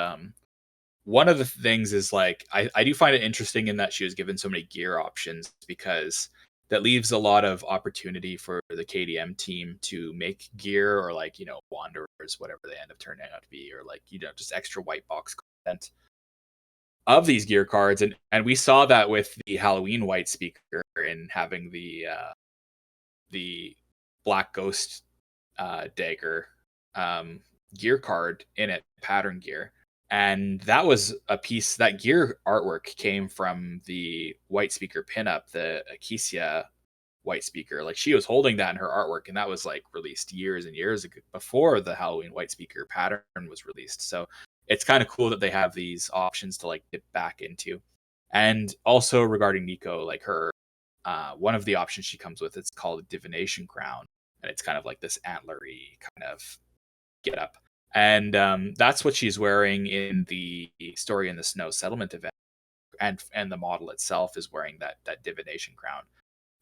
one of the things is like, I do find it interesting in that she was given so many gear options because that leaves a lot of opportunity for the KDM team to make gear or like, wanderers, whatever they end up turning out to be, or like, just extra white box content of these gear cards. And we saw that with the Halloween white speaker in having the Black Ghost dagger gear card in it, pattern gear. And that was a piece that gear artwork came from the white speaker pinup, the Acacia white speaker. Like she was holding that in her artwork, and that was like released years and years ago before the Halloween white speaker pattern was released. So it's kind of cool that they have these options to like dip back into. And also regarding Nico, like her one of the options she comes with, it's called a divination crown, and it's kind of like this antlery kind of get up. And that's what she's wearing in the Story in the Snow settlement event, and the model itself is wearing that divination crown.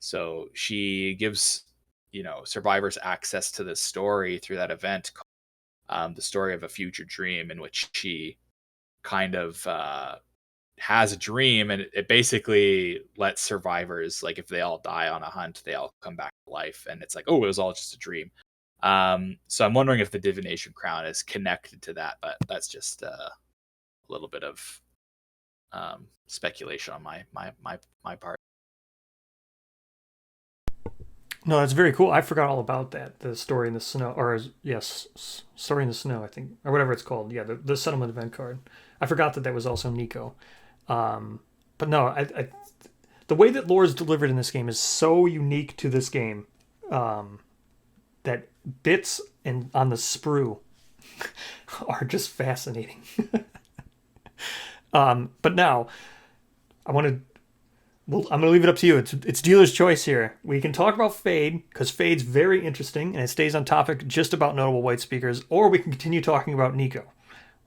So she gives survivors access to this story through that event, the story of a future dream, in which she kind of has a dream, and it basically lets survivors, like if they all die on a hunt, they all come back to life, and it's like, oh, it was all just a dream. So I'm wondering if the divination crown is connected to that, but that's just a little bit of speculation on my part. No, that's very cool. I forgot all about that. The story in the snow, or yes, story in the snow, I think, or whatever it's called. Yeah, the settlement event card. I forgot that that was also Nico. Um, but no, the way that lore is delivered in this game is so unique to this game, um, that bits and on the sprue are just fascinating. But now I want to. Well, I'm gonna leave it up to you. It's dealer's choice here. We can talk about Fade because Fade's very interesting and it stays on topic just about notable white speakers, or we can continue talking about Nico.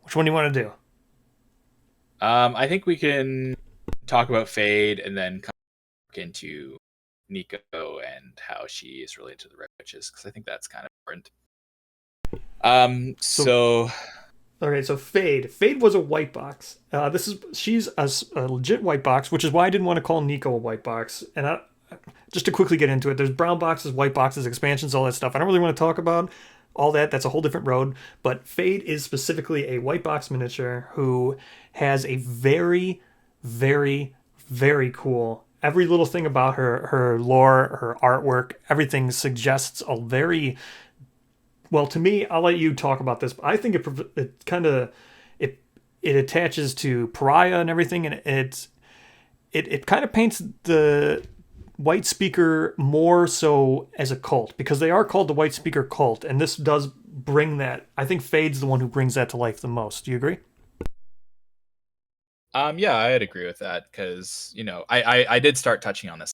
Which one do you want to do? I think we can talk about Fade and then come into Nico and how she is related to the Red Witches, because I think that's kind of important. So So okay, so Fade was a white box. She's a legit white box, which is why I didn't want to call Nico a white box. And just to quickly get into it, there's brown boxes, white boxes, expansions, all that stuff. I don't really want to talk about all that. That's a whole different road. But Fade is specifically a white box miniature who has a very, very, very cool. Every little thing about her lore, her artwork, everything suggests a very well, to me, I'll let you talk about this. But I think it kind of it it attaches to Pariah and everything, and it kind of paints the white speaker more so as a cult because they are called the white speaker cult, and this does bring that. I think Fade's the one who brings that to life the most. Do you agree? yeah, I'd agree with that because I did start touching on this,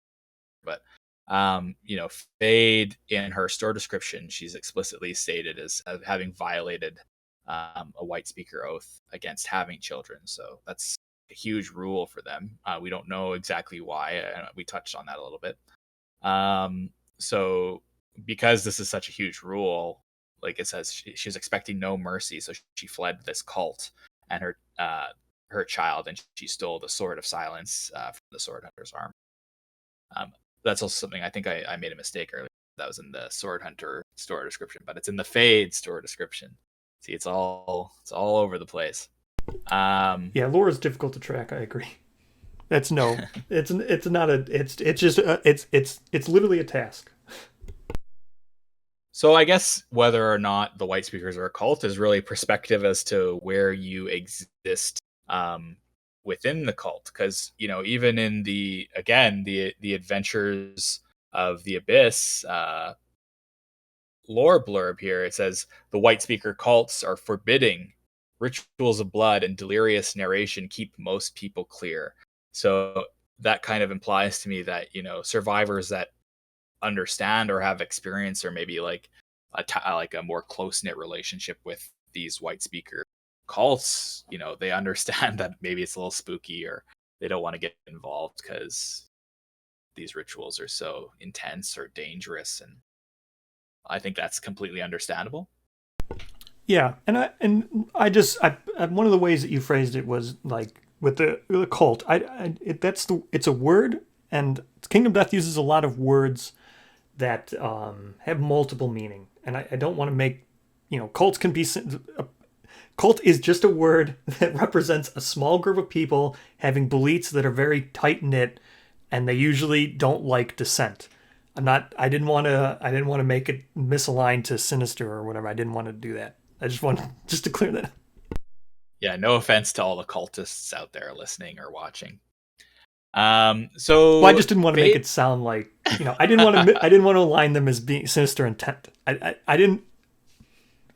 but Fade in her store description, she's explicitly stated as having violated a white speaker oath against having children. So that's a huge rule for them. We don't know exactly why. We touched on that a little bit. So because this is such a huge rule, like it says, she was expecting no mercy, so she fled this cult and her child, and she stole the sword of silence from the sword hunter's arm. Um, that's also something I think I made a mistake earlier. That was in the sword hunter store description, but it's in the Fade store description. See, it's all over the place. Um, Yeah, lore is difficult to track. I agree. That's no, it's not a it's just it's literally a task. So I guess whether or not the white speakers are a cult is really perspective as to where you exist within the cult. Because even in the adventures of the abyss lore blurb here, it says the white speaker cults are forbidding. Rituals of blood and delirious narration keep most people clear. So that kind of implies to me that survivors that understand or have experience or maybe like like a more close knit relationship with these white speaker cults, they understand that maybe it's a little spooky or they don't want to get involved because these rituals are so intense or dangerous, and I think that's completely understandable. Yeah, and I one of the ways that you phrased it was like with the cult. It's a word, and Kingdom Death uses a lot of words that have multiple meaning, and I don't want to make cults can be a cult is just a word that represents a small group of people having beliefs that are very tight knit, and they usually don't like dissent. I didn't want to make it misaligned to sinister or whatever. I didn't want to do that. I just wanted just to clear that. Yeah, no offense to all the cultists out there listening or watching. Well, I So just didn't want to make Fate. it sound like I didn't want to align them as being sinister intent. I didn't.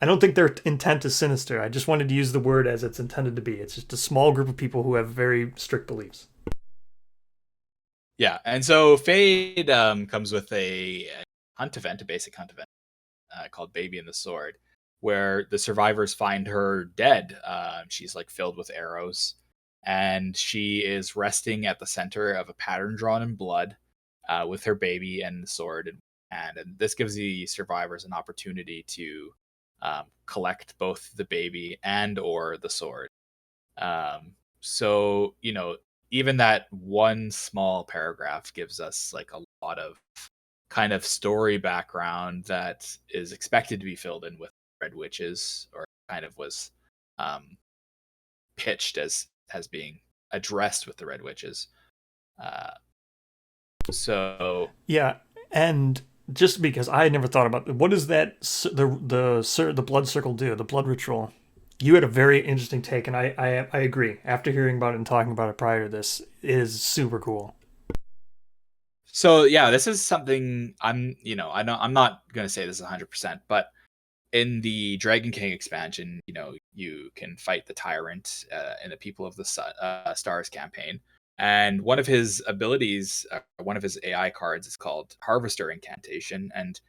I don't think their intent is sinister. I just wanted to use the word as it's intended to be. It's just a small group of people who have very strict beliefs. Yeah, and so Fade comes with a hunt event, a basic hunt event called Baby and the Sword, where the survivors find her dead. She's like filled with arrows, and she is resting at the center of a pattern drawn in blood with her baby and the sword in hand. And this gives the survivors an opportunity to collect both the baby and or the sword. So even that one small paragraph gives us like a lot of kind of story background that is expected to be filled in with red witches, or kind of was um, pitched as being addressed with the red witches. Uh, so Yeah, and just because I had never thought about it, what does the blood circle do? The blood ritual. You had a very interesting take, and I agree. After hearing about it and talking about it prior to this, it is super cool. so yeah, this is something I'm not gonna say this is 100%, but in the Dragon King expansion, you can fight the tyrant in the People of the Stars campaign, and one of his abilities, one of his AI cards, is called Harvester Incantation, and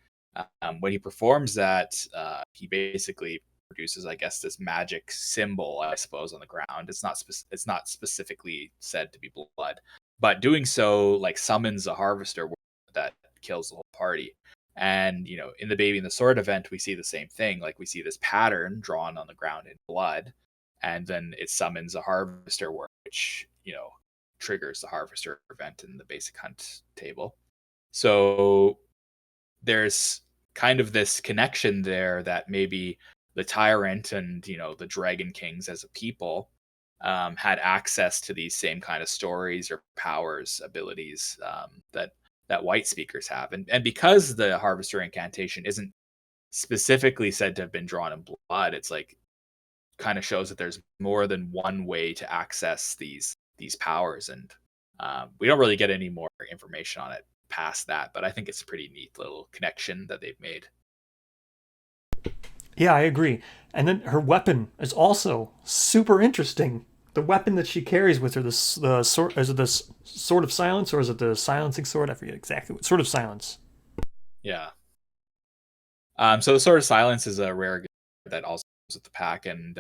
when he performs that, he basically produces, I guess, this magic symbol, I suppose, on the ground. It's not specifically said to be blood, but doing so like summons a harvester that kills the whole party. And in the Baby and the Sword event, we see the same thing. Like, we see this pattern drawn on the ground in blood, and then it summons a harvester word, which triggers the harvester event in the basic hunt table. So there's kind of this connection there that maybe the tyrant and the dragon kings as a people had access to these same kind of stories or powers, abilities, that white speakers have, and because the harvester incantation isn't specifically said to have been drawn in blood, it's like kind of shows that there's more than one way to access these powers, and we don't really get any more information on it past that, but I think it's a pretty neat little connection that they've made. Yeah, I agree. And then her weapon is also super interesting. The weapon that she carries with her, the sword, is it this sword of silence or is it the silencing sword? I forget exactly. What sword of silence. Yeah. So the Sword of Silence is a rare gift that also comes with the pack, and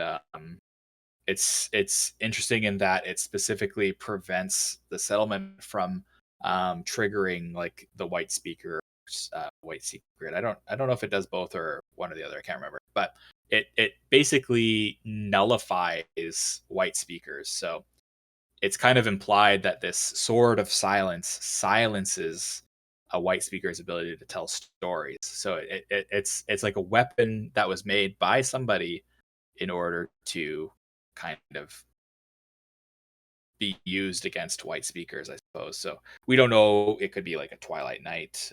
it's interesting in that it specifically prevents the settlement from triggering like the white secret. I don't know if it does both or one or the other. I can't remember, but it basically nullifies white speakers. So it's kind of implied that this Sword of Silence silences a white speaker's ability to tell stories. So it's like a weapon that was made by somebody in order to kind of be used against white speakers, I suppose. So we don't know. It could be like a Twilight Knight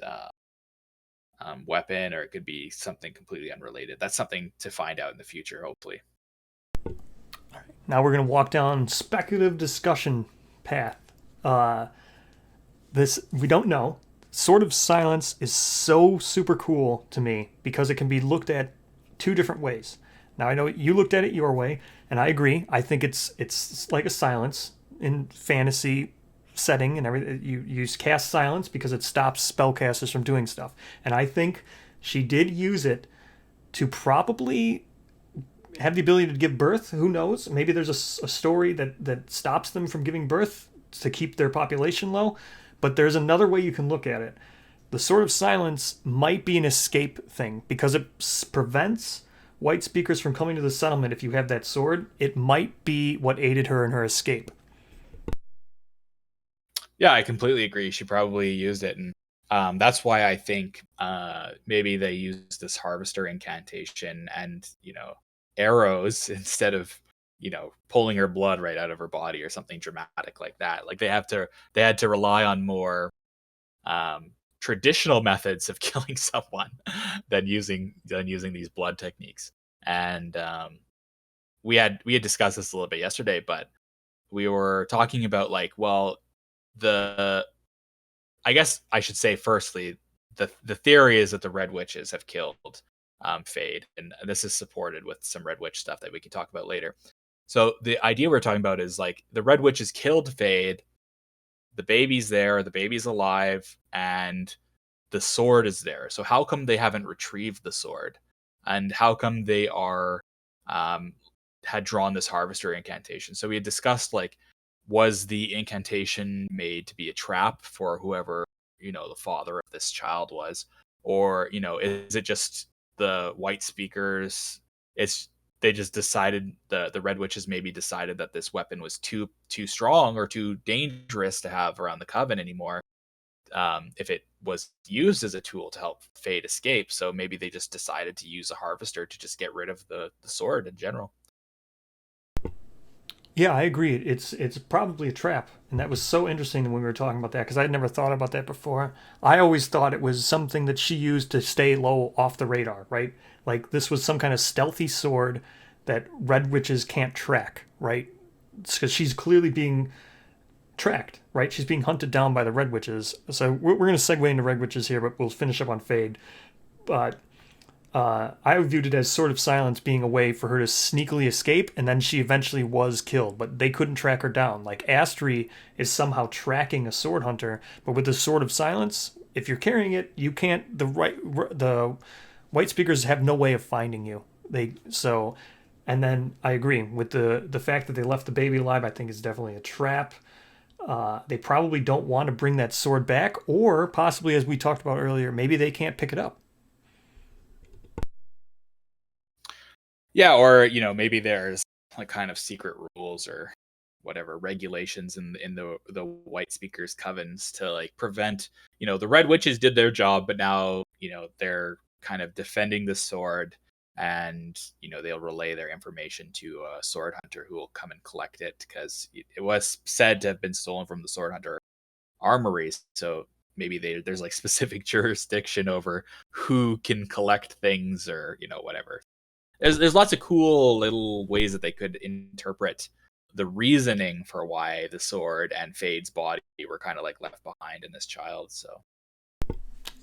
weapon, or it could be something completely unrelated. That's something to find out in the future, hopefully. Now we're going to walk down speculative discussion path. Uh, this we don't know. Sword of Silence is so super cool to me because it can be looked at two different ways. Now I know you looked at it your way, and I agree. I think it's like a silence in fantasy setting and everything. You use cast silence because it stops spellcasters from doing stuff, and I think she did use it to probably have the ability to give birth. Who knows? Maybe there's a story that stops them from giving birth to keep their population low. But there's another way you can look at it. The Sword of Silence might be an escape thing because it prevents white speakers from coming to the settlement. If you have that sword, it might be what aided her in her escape. Yeah, I completely agree. She probably used it, and that's why I think maybe they used this harvester incantation and arrows instead of pulling her blood right out of her body or something dramatic like that. Like they had to rely on more traditional methods of killing someone than using these blood techniques. And we had discussed this a little bit yesterday, but we were talking about like, well, the I guess I should say firstly, the theory is that the Red Witches have killed Fade, and this is supported with some Red Witch stuff that we can talk about later. So the idea we're talking about is like the Red Witches killed Fade, the baby's there, the baby's alive, and the sword is there. So how come they haven't retrieved the sword? And how come they are um had drawn this harvester incantation? So we had discussed like, was the incantation made to be a trap for whoever, the father of this child was? Or, is it just the white speakers? It's they just decided, the red witches maybe decided that this weapon was too strong or too dangerous to have around the coven anymore, if it was used as a tool to help Fade escape. So maybe they just decided to use a harvester to just get rid of the sword in general. Yeah, I agree. It's probably a trap, and that was so interesting when we were talking about that because I'd never thought about that before. I always thought it was something that she used to stay low off the radar, right? Like this was some kind of stealthy sword that red witches can't track, right? Because she's clearly being tracked, right? She's being hunted down by the red witches. So we're going to segue into red witches here, but we'll finish up on Fade. But I viewed it as Sword of Silence being a way for her to sneakily escape, and then she eventually was killed, but they couldn't track her down. Like Astri is somehow tracking a sword hunter, but with the Sword of Silence, if you're carrying it, you can't. The white speakers have no way of finding you. And then I agree with the fact that they left the baby alive. I think is definitely a trap. They probably don't want to bring that sword back, or possibly, as we talked about earlier, maybe they can't pick it up. Yeah, or maybe there's like kind of secret rules or whatever regulations in the white speakers covens to like prevent, the red witches did their job, but now they're kind of defending the sword, and they'll relay their information to a sword hunter who will come and collect it because it was said to have been stolen from the sword hunter armories. So maybe there's like specific jurisdiction over who can collect things or whatever. There's lots of cool little ways that they could interpret the reasoning for why the sword and Fade's body were kind of like left behind in this child. So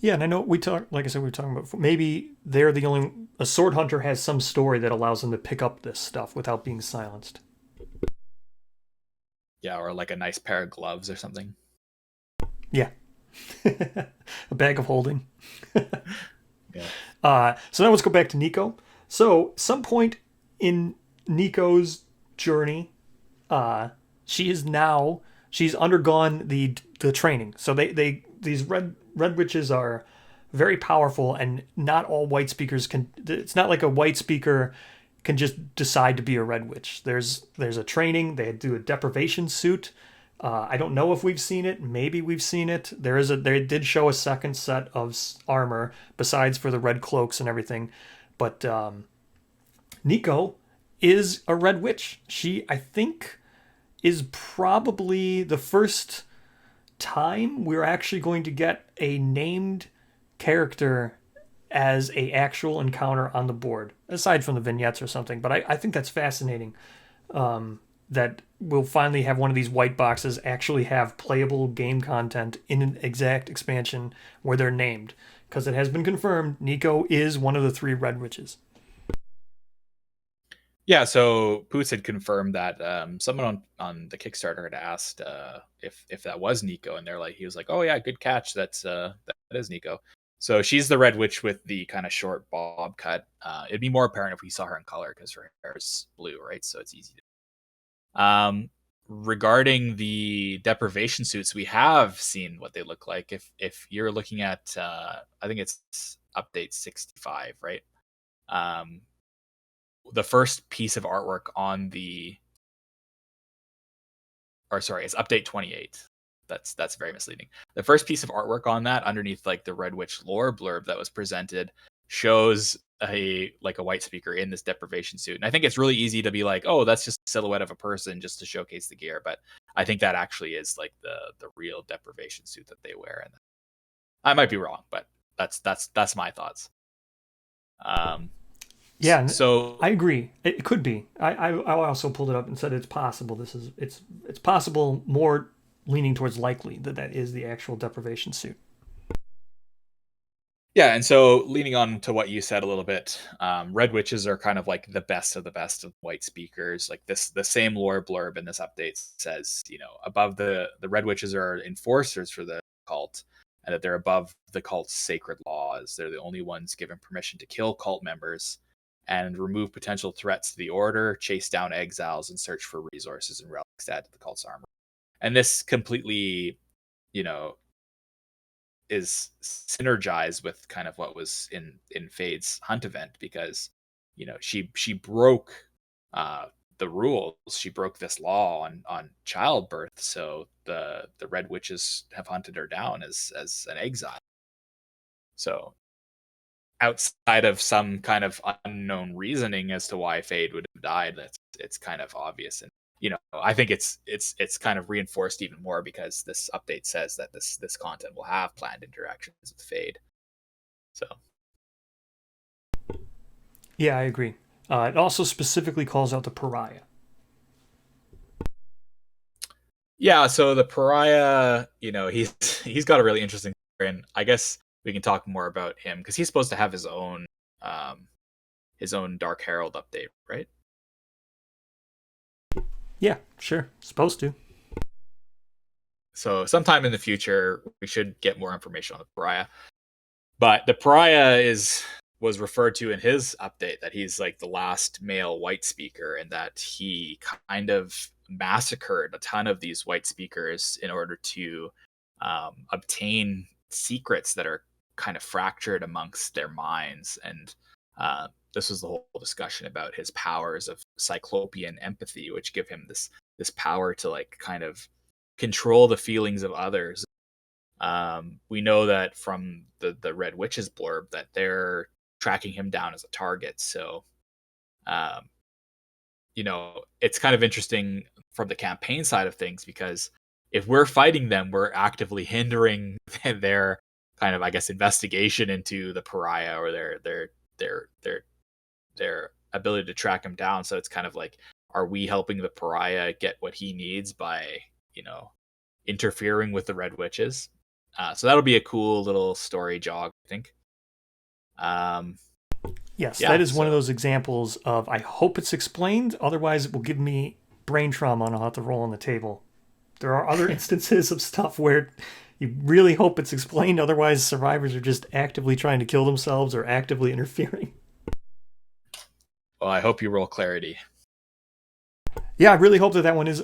Yeah, and I know we talked, like I said, we were talking about maybe they're the only a sword hunter has some story that allows them to pick up this stuff without being silenced. yeah, or like a nice pair of gloves or something. Yeah, a bag of holding. Yeah. So now let's go back to Nico. So some point in Nico's journey, uh, she's undergone the training. So these red witches are very powerful, and not all white speakers can. It's not like a white speaker can just decide to be a red witch. There's a training. They do a deprivation suit. I don't know if we've seen it. Maybe we've seen it. They did show a second set of armor besides for the red cloaks and everything, but Nico is a red witch. She, I think, is probably the first time we're actually going to get a named character as a actual encounter on the board, aside from the vignettes or something. But I think that's fascinating. That we'll finally have one of these white boxes actually have playable game content in an exact expansion where they're named. Because it has been confirmed, Nico is one of the three red witches. Yeah, so Poots had confirmed that someone on the Kickstarter had asked if that was Nico, and he was like, "Oh yeah, good catch. That is Nico." So she's the red witch with the kind of short bob cut. It'd be more apparent if we saw her in color because her hair is blue, right? So it's easy to. Regarding the deprivation suits, we have seen what they look like. If you're looking at, I think it's update 65, right? Um, the first piece of artwork on it's update 28. That's very misleading. The first piece of artwork on that underneath like the Red Witch lore blurb that was presented shows a white speaker in this deprivation suit. And I think it's really easy to be like, oh, that's just a silhouette of a person just to showcase the gear. But I think that actually is like the real deprivation suit that they wear. And I might be wrong, but that's my thoughts. Yeah, So I agree. It could be. I also pulled it up and said it's possible. It's possible, more leaning towards likely that is the actual deprivation suit. yeah, and so leaning on to what you said a little bit, red witches are kind of like the best of the best of white speakers. Like the same lore blurb in this update says, above the red witches are enforcers for the cult, and that they're above the cult's sacred laws. They're the only ones given permission to kill cult members and remove potential threats to the order, chase down exiles, and search for resources and relics to add to the cult's armor. And this completely, you know, is synergized with kind of what was in Fade's hunt event, because she broke the rules. She broke this law on childbirth, so the red witches have hunted her down as an exile. So outside of some kind of unknown reasoning as to why Fade would have died, it's kind of obvious. And I think it's kind of reinforced even more because this update says that this content will have planned interactions with Fade. So Yeah, I agree. It also specifically calls out the Pariah. yeah, so the Pariah, he's got a really interesting story, and I guess we can talk more about him because he's supposed to have um his own Dark Herald update, right? Yeah, sure. Supposed to. So sometime in the future, we should get more information on the Pariah. But the Pariah was referred to in his update that he's like the last male white speaker, and that he kind of massacred a ton of these white speakers in order to obtain secrets that are kind of fractured amongst their minds. And this was the whole discussion about his powers of cyclopean empathy, which give him this power to like kind of control the feelings of others. We know that from the Red Witches blurb that they're tracking him down as a target. So, um, it's kind of interesting from the campaign side of things because if we're fighting them, we're actively hindering their kind of, I guess, investigation into the Pariah or their ability to track him down. So it's kind of like, are we helping the Pariah get what he needs by, interfering with the Red Witches? So that'll be a cool little story jog, I think. Yes, Yeah. that is one of those examples of I hope it's explained, otherwise it will give me brain trauma and I'll have to roll on the table. There are other instances of stuff where you really hope it's explained, otherwise survivors are just actively trying to kill themselves or actively interfering. Well, I hope you roll clarity. Yeah, I really hope that one is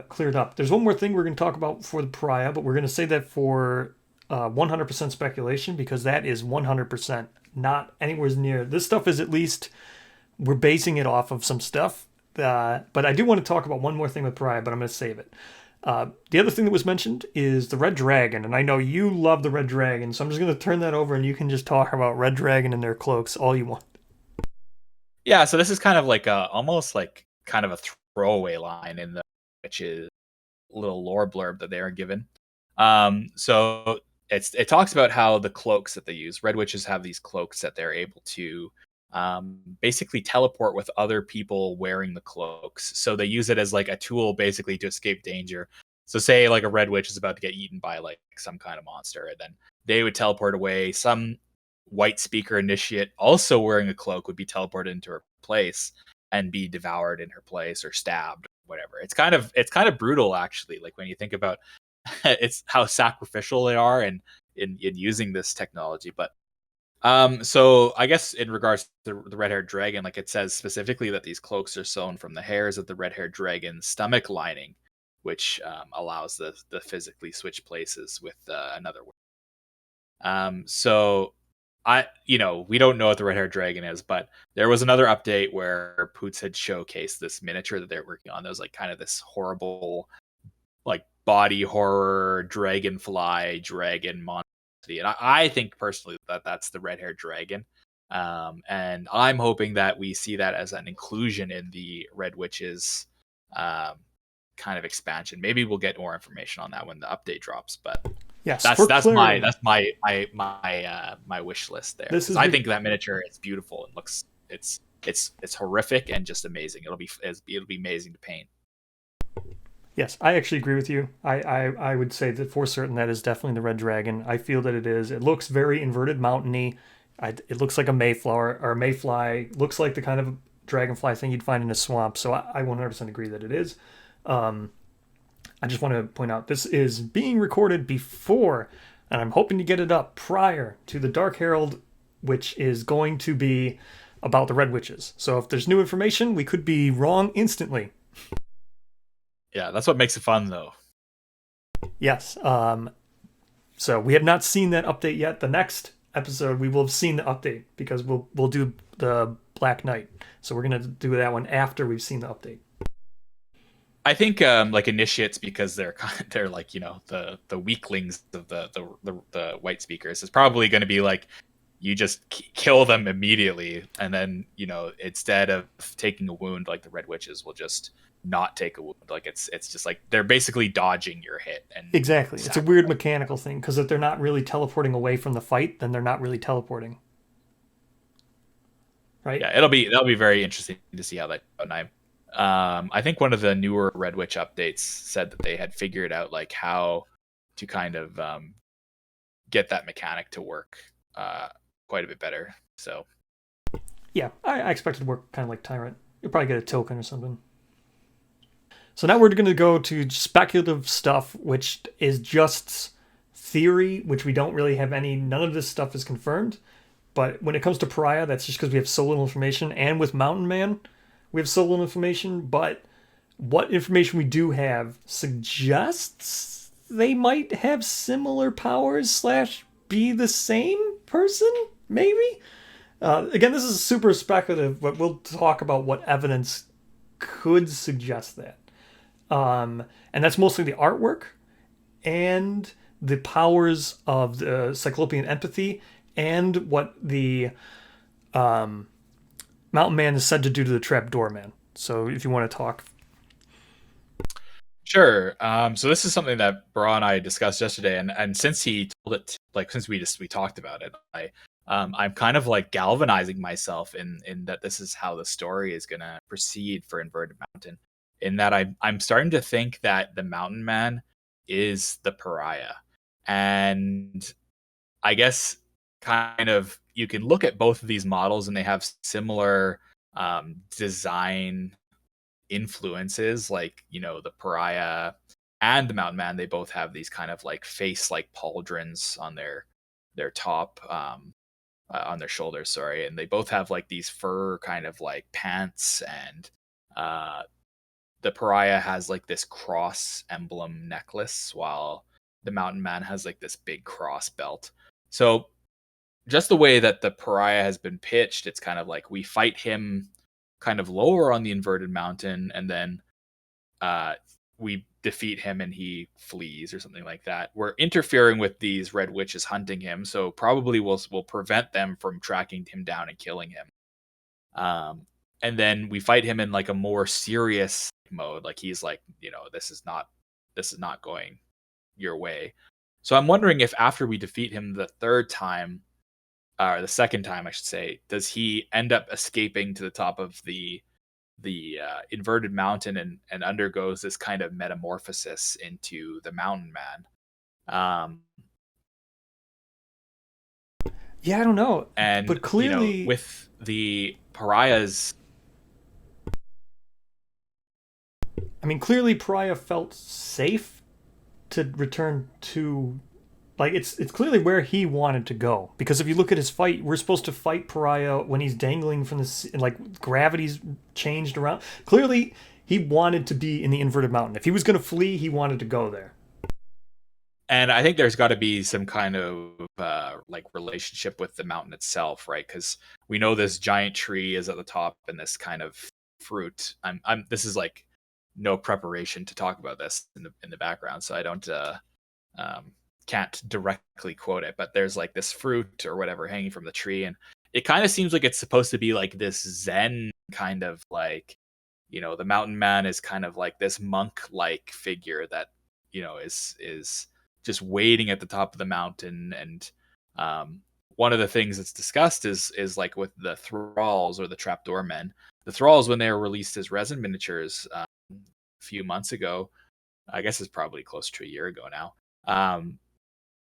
cleared up. There's one more thing we're going to talk about for the Pariah, but we're going to say that for 100% speculation because that is 100% not anywhere near. This stuff is at least we're basing it off of some stuff. But I do want to talk about one more thing with Pariah, but I'm going to save it. The other thing that was mentioned is the Red Dragon, and I know you love the Red Dragon, so I'm just going to turn that over and you can just talk about Red Dragon and their cloaks all you want. Yeah, so this is kind of like almost like kind of a throwaway line in the which is little lore blurb that they are given. So it talks about how the cloaks that they use, red witches have these cloaks that they're able to basically teleport with other people wearing the cloaks. So they use it as like a tool basically to escape danger. So say like a red witch is about to get eaten by like some kind of monster, and then they would teleport away. Some white speaker initiate also wearing a cloak would be teleported into her place and be devoured in her place or stabbed, whatever. It's kind of brutal actually. Like when you think about it's how sacrificial they are in using this technology. But so I guess in regards to the red-haired dragon, like it says specifically that these cloaks are sewn from the hairs of the red-haired dragon's stomach lining, which allows the physically switch places with another. So we don't know what the red-haired dragon is, but there was another update where Poots had showcased this miniature that they're working on. That was like kind of this horrible, like body horror dragonfly dragon monster. And I think personally that that's the red-haired dragon. And I'm hoping that we see that as an inclusion in the Red Witches kind of expansion. Maybe we'll get more information on that when the update drops. But Yes, that's clarity, my wish list there. I think that miniature is beautiful. It looks it's horrific and just amazing. It'll be amazing to paint. Yes, I actually agree with you. I would say that for certain that is definitely the red dragon. I feel that it is. It looks very inverted mountainy. It looks like a mayflower or a mayfly. Looks like the kind of dragonfly thing you'd find in a swamp. So I 100% agree that it is. I just want to point out this is being recorded before, and I'm hoping to get it up prior to the Dark Herald, which is going to be about the Red Witches. So if there's new information, we could be wrong instantly. Yeah, that's what makes it fun, though. Yes. So we have not seen that update yet. The next episode, we will have seen the update because we'll do the Black Knight. So we're gonna do that one after we've seen the update. I think like initiates, because they're they're like, the weaklings of the white speakers, is probably going to be like, you just kill them immediately, and then instead of taking a wound, like the red witches will just not take a wound. Like it's just like they're basically dodging your hit and Exactly. It's a weird sacrifice. mechanical thing because if they're not really teleporting away from the fight, then they're not really teleporting, right? Yeah, that'll be very interesting to see how that goes. And I think one of the newer Red Witch updates said that they had figured out like how to kind of get that mechanic to work quite a bit better. So Yeah, I expect it to work kind of like Tyrant. You'll probably get a token or something. So now we're going to go to speculative stuff, which is just theory, which we don't really have any. None of this stuff is confirmed. But when it comes to Pariah, that's just because we have so little information. And with Mountain Man, we have so little information. But what information we do have suggests they might have similar powers slash be the same person, maybe. Again, this is super speculative, but we'll talk about what evidence could suggest that. And that's mostly the artwork and the powers of the Cyclopean empathy and what the Mountain Man is said to do to the Trapdoor Man. So if you want to talk. sure. So this is something that Bra and I discussed yesterday, and since he told it, like since we talked about it, I'm kind of like galvanizing myself in that this is how the story is gonna proceed for Inverted Mountain. In that I'm starting to think that the Mountain Man is the Pariah, and I guess kind of you can look at both of these models and they have similar design influences, like the Pariah and the Mountain Man. They both have these kind of like face like pauldrons on their top, on their shoulders, sorry, and they both have like these fur kind of like pants, and uh the Pariah has like this cross emblem necklace, while the Mountain Man has like this big cross belt. So just the way that the Pariah has been pitched, it's kind of like we fight him kind of lower on the Inverted Mountain, and then uh, we defeat him and he flees or something like that. We're interfering with these red witches hunting him, so probably we'll prevent them from tracking him down and killing him. And then we fight him in like a more serious mode, like he's like, this is not going your way. So I'm wondering if after we defeat him the third time, or the second time, I should say, does he end up escaping to the top of the inverted mountain and undergoes this kind of metamorphosis into the Mountain Man? Um, Yeah, I don't know. and But clearly, with the pariahs, I mean, clearly Pariah felt safe to return to like it's clearly where he wanted to go because if you look at his fight, we're supposed to fight Pariah when he's dangling from the like gravity's changed around. Clearly, he wanted to be in the inverted mountain. If he was going to flee, he wanted to go there. and I think there's got to be some kind of like relationship with the mountain itself, right? Because we know this giant tree is at the top and this kind of fruit. This is like no preparation to talk about this in the background, so I don't um, can't directly quote it, but there's like this fruit or whatever hanging from the tree, and it kind of seems like it's supposed to be like this Zen kind of like, the Mountain Man is kind of like this monk like figure that is just waiting at the top of the mountain. And one of the things that's discussed is like with the thralls or the trapdoor men. The thralls, when they were released as resin miniatures a few months ago, I guess it's probably close to a year ago now.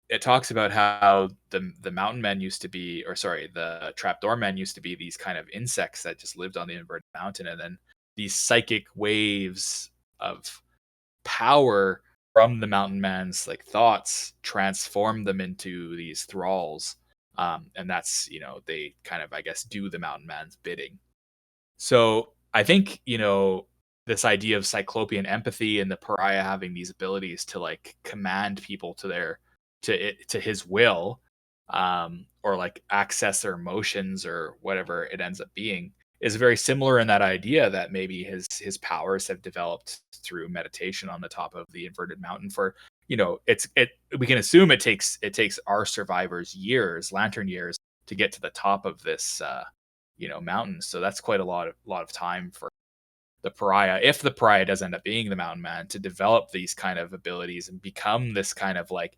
It talks about how the mountain men used to be, or sorry, the trapdoor men used to be these kind of insects that just lived on the inverted mountain, and then these psychic waves of power from the mountain man's like thoughts transform them into these thralls. And that's, they kind of, I guess, do the mountain man's bidding. So I think, this idea of cyclopean empathy and the pariah having these abilities to like command people to his will or like access their emotions or whatever it ends up being, is very similar in that idea that maybe his powers have developed through meditation on the top of the inverted mountain. For we can assume it takes our survivors years, lantern years, to get to the top of this mountain. So that's quite a lot of time for the pariah, if the pariah does end up being the mountain man, to develop these kind of abilities and become this kind of like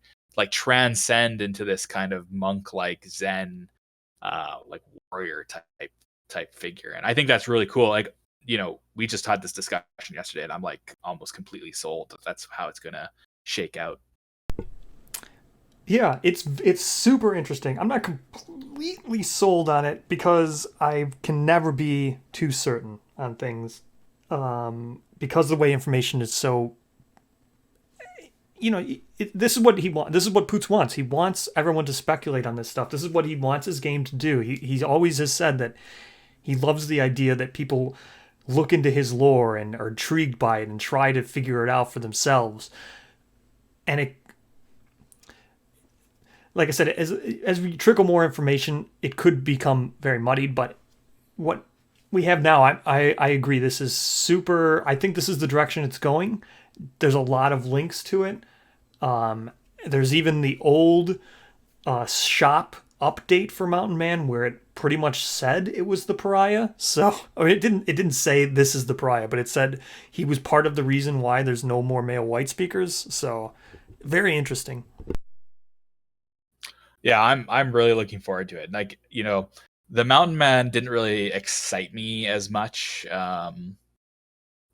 transcend into this kind of monk like zen like warrior type figure. And I think that's really cool. Like, we just had this discussion yesterday and I'm like almost completely sold that that's how it's gonna shake out. Yeah, it's super interesting. I'm not completely sold on it because I can never be too certain on things, because the way information is so. This is what he wants. This is what Poots wants. He wants everyone to speculate on this stuff. This is what he wants his game to do. He always has said that he loves the idea that people look into his lore and are intrigued by it and try to figure it out for themselves. And it, like I said, as we trickle more information, it could become very muddied. But what we have now, I agree. This is super. I think this is the direction it's going. There's a lot of links to it. There's even the old shop update for Mountain Man where it pretty much said it was the pariah. So, or it didn't say this is the pariah, but it said he was part of the reason why there's no more male white speakers. So, very interesting. Yeah, I'm really looking forward to it. Like, the mountain man didn't really excite me as much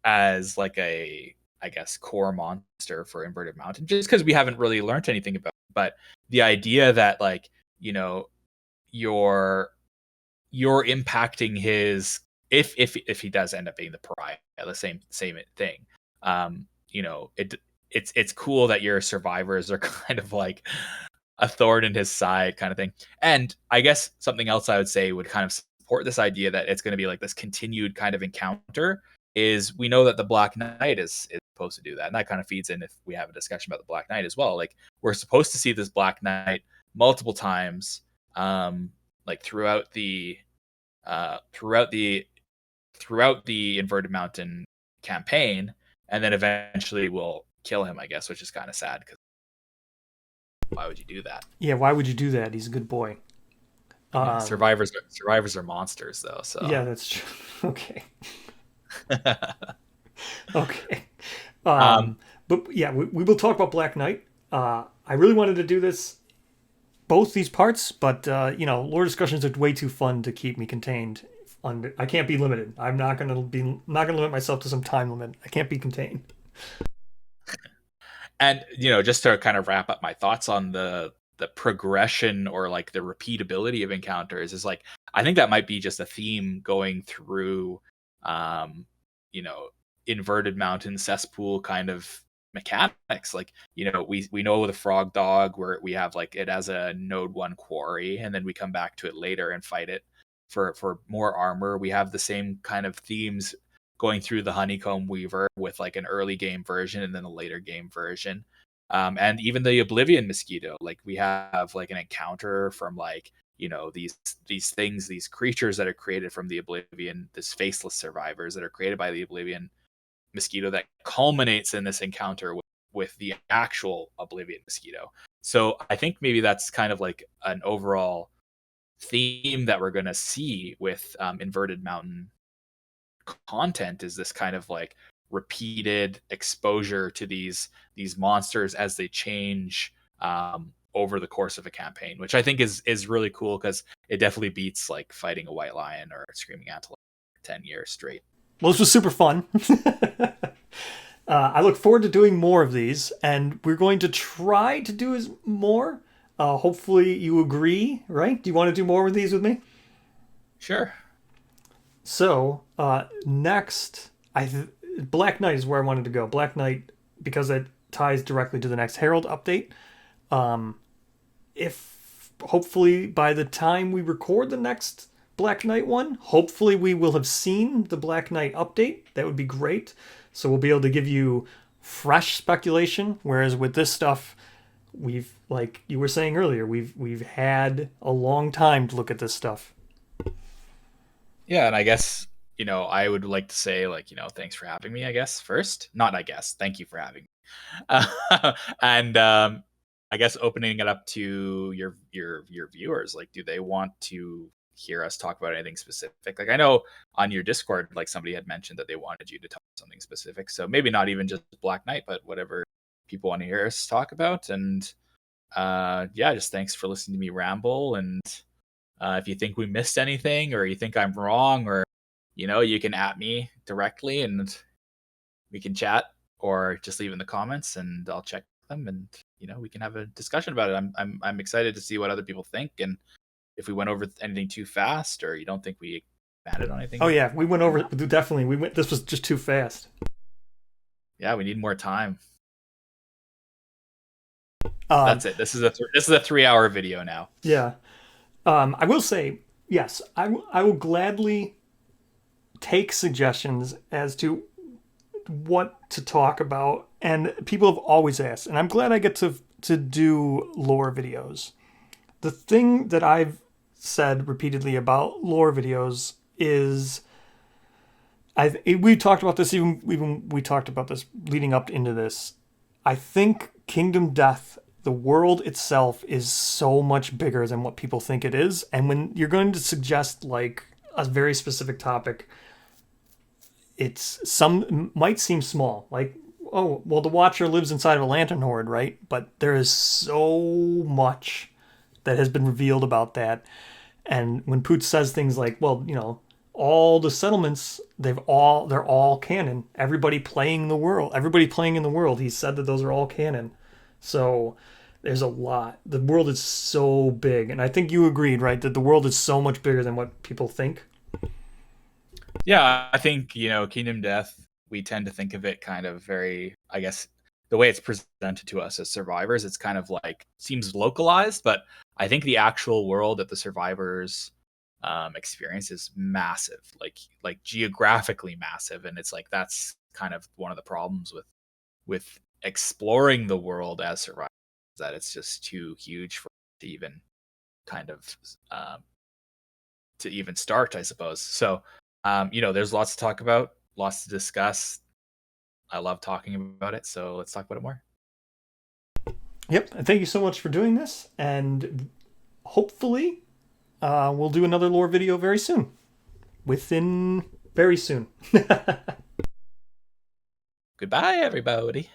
as like a, I guess, core monster for inverted mountain, just because we haven't really learned anything about it. But the idea that, like, you're impacting his, if he does end up being the pariah, the same thing. It's cool that your survivors are kind of like a thorn in his side kind of thing. And I guess something else I would say would kind of support this idea that it's going to be like this continued kind of encounter is, we know that the Black Knight is supposed to do that. And that kind of feeds in if we have a discussion about the Black Knight as well. Like, we're supposed to see this Black Knight multiple times, like throughout the Inverted Mountain campaign, and then eventually we'll kill him, I guess, which is kind of sad, because why would you do that? Yeah, why would you do that? He's a good boy. Survivors are monsters, though. So yeah, that's true. Okay. Okay. But yeah, we will talk about Black Knight. I really wanted to do both these parts, but lore discussions are way too fun to keep me contained. I can't be limited. I'm not gonna limit myself to some time limit. I can't be contained. And just to kind of wrap up my thoughts on the progression, or like the repeatability of encounters, is like, I think that might be just a theme going through inverted mountain cesspool kind of mechanics. Like, we know the frog dog, where we have like it as a node 1 quarry, and then we come back to it later and fight it for more armor. We have the same kind of themes going through the honeycomb weaver, with like an early game version and then a later game version. And even the Oblivion mosquito, like, we have like an encounter from like, these things, these creatures that are created from the Oblivion, this faceless survivors that are created by the Oblivion mosquito, that culminates in this encounter with the actual Oblivion mosquito. So I think maybe that's kind of like an overall theme that we're going to see with Inverted Mountain content, is this kind of like repeated exposure to these monsters as they change over the course of a campaign, which I think is really cool, because it definitely beats like fighting a white lion or screaming antelope 10 years straight. Well, this was super fun. I look forward to doing more of these, and we're going to try to do more. Hopefully you agree, right? Do you want to do more with these with me? Sure. So, next, Black Knight is where I wanted to go. Black Knight, because it ties directly to the next Herald update. If hopefully by the time we record the next Black Knight one, hopefully we will have seen the Black Knight update. That would be great. So we'll be able to give you fresh speculation. Whereas with this stuff, we've, like you were saying earlier, we've had a long time to look at this stuff. Yeah, and I guess, I would like to say, like, thanks for having me, I guess, first. Not I guess. Thank you for having me. And I guess opening it up to your viewers, like, do they want to hear us talk about anything specific? Like, I know on your Discord, like, somebody had mentioned that they wanted you to talk something specific. So maybe not even just Black Knight, but whatever people want to hear us talk about. And yeah, just thanks for listening to me ramble. And if you think we missed anything, or you think I'm wrong, or you can at me directly and we can chat, or just leave in the comments and I'll check them, and we can have a discussion about it. I'm excited to see what other people think, and if we went over anything too fast, or you don't think we expanded on Oh anything. yeah, we went over, definitely. We went. This was just too fast. Yeah, we need more time. Um, That's it. This is a 3-hour video now. yeah. I will say yes. I will gladly take suggestions as to what to talk about, and people have always asked, and I'm glad I get to do lore videos. The thing that I've said repeatedly about lore videos is we talked about this, even we talked about this leading up into this. I think Kingdom Death, the world itself, is so much bigger than what people think it is, and when you're going to suggest like a very specific topic, it's some might seem small, like, oh well, the Watcher lives inside of a lantern horde, right? But there is so much that has been revealed about that. And when Poots says things like, well, all the settlements, they're all canon. Everybody playing in the world, he said that those are all canon. So there's a lot. The world is so big, and I think you agreed, right, that the world is so much bigger than what people think. Yeah, I think, Kingdom Death, we tend to think of it kind of very, I guess, the way it's presented to us as survivors, it's kind of like seems localized, but I think the actual world that the survivors experience is massive, like geographically massive, and it's like that's kind of one of the problems with exploring the world as survivors, that it's just too huge for it to even kind of um, to even start, I suppose. So, there's lots to talk about, lots to discuss. I love talking about it, so let's talk about it more. Yep, and thank you so much for doing this, and hopefully we'll do another lore video very soon. Within very soon. Goodbye, everybody.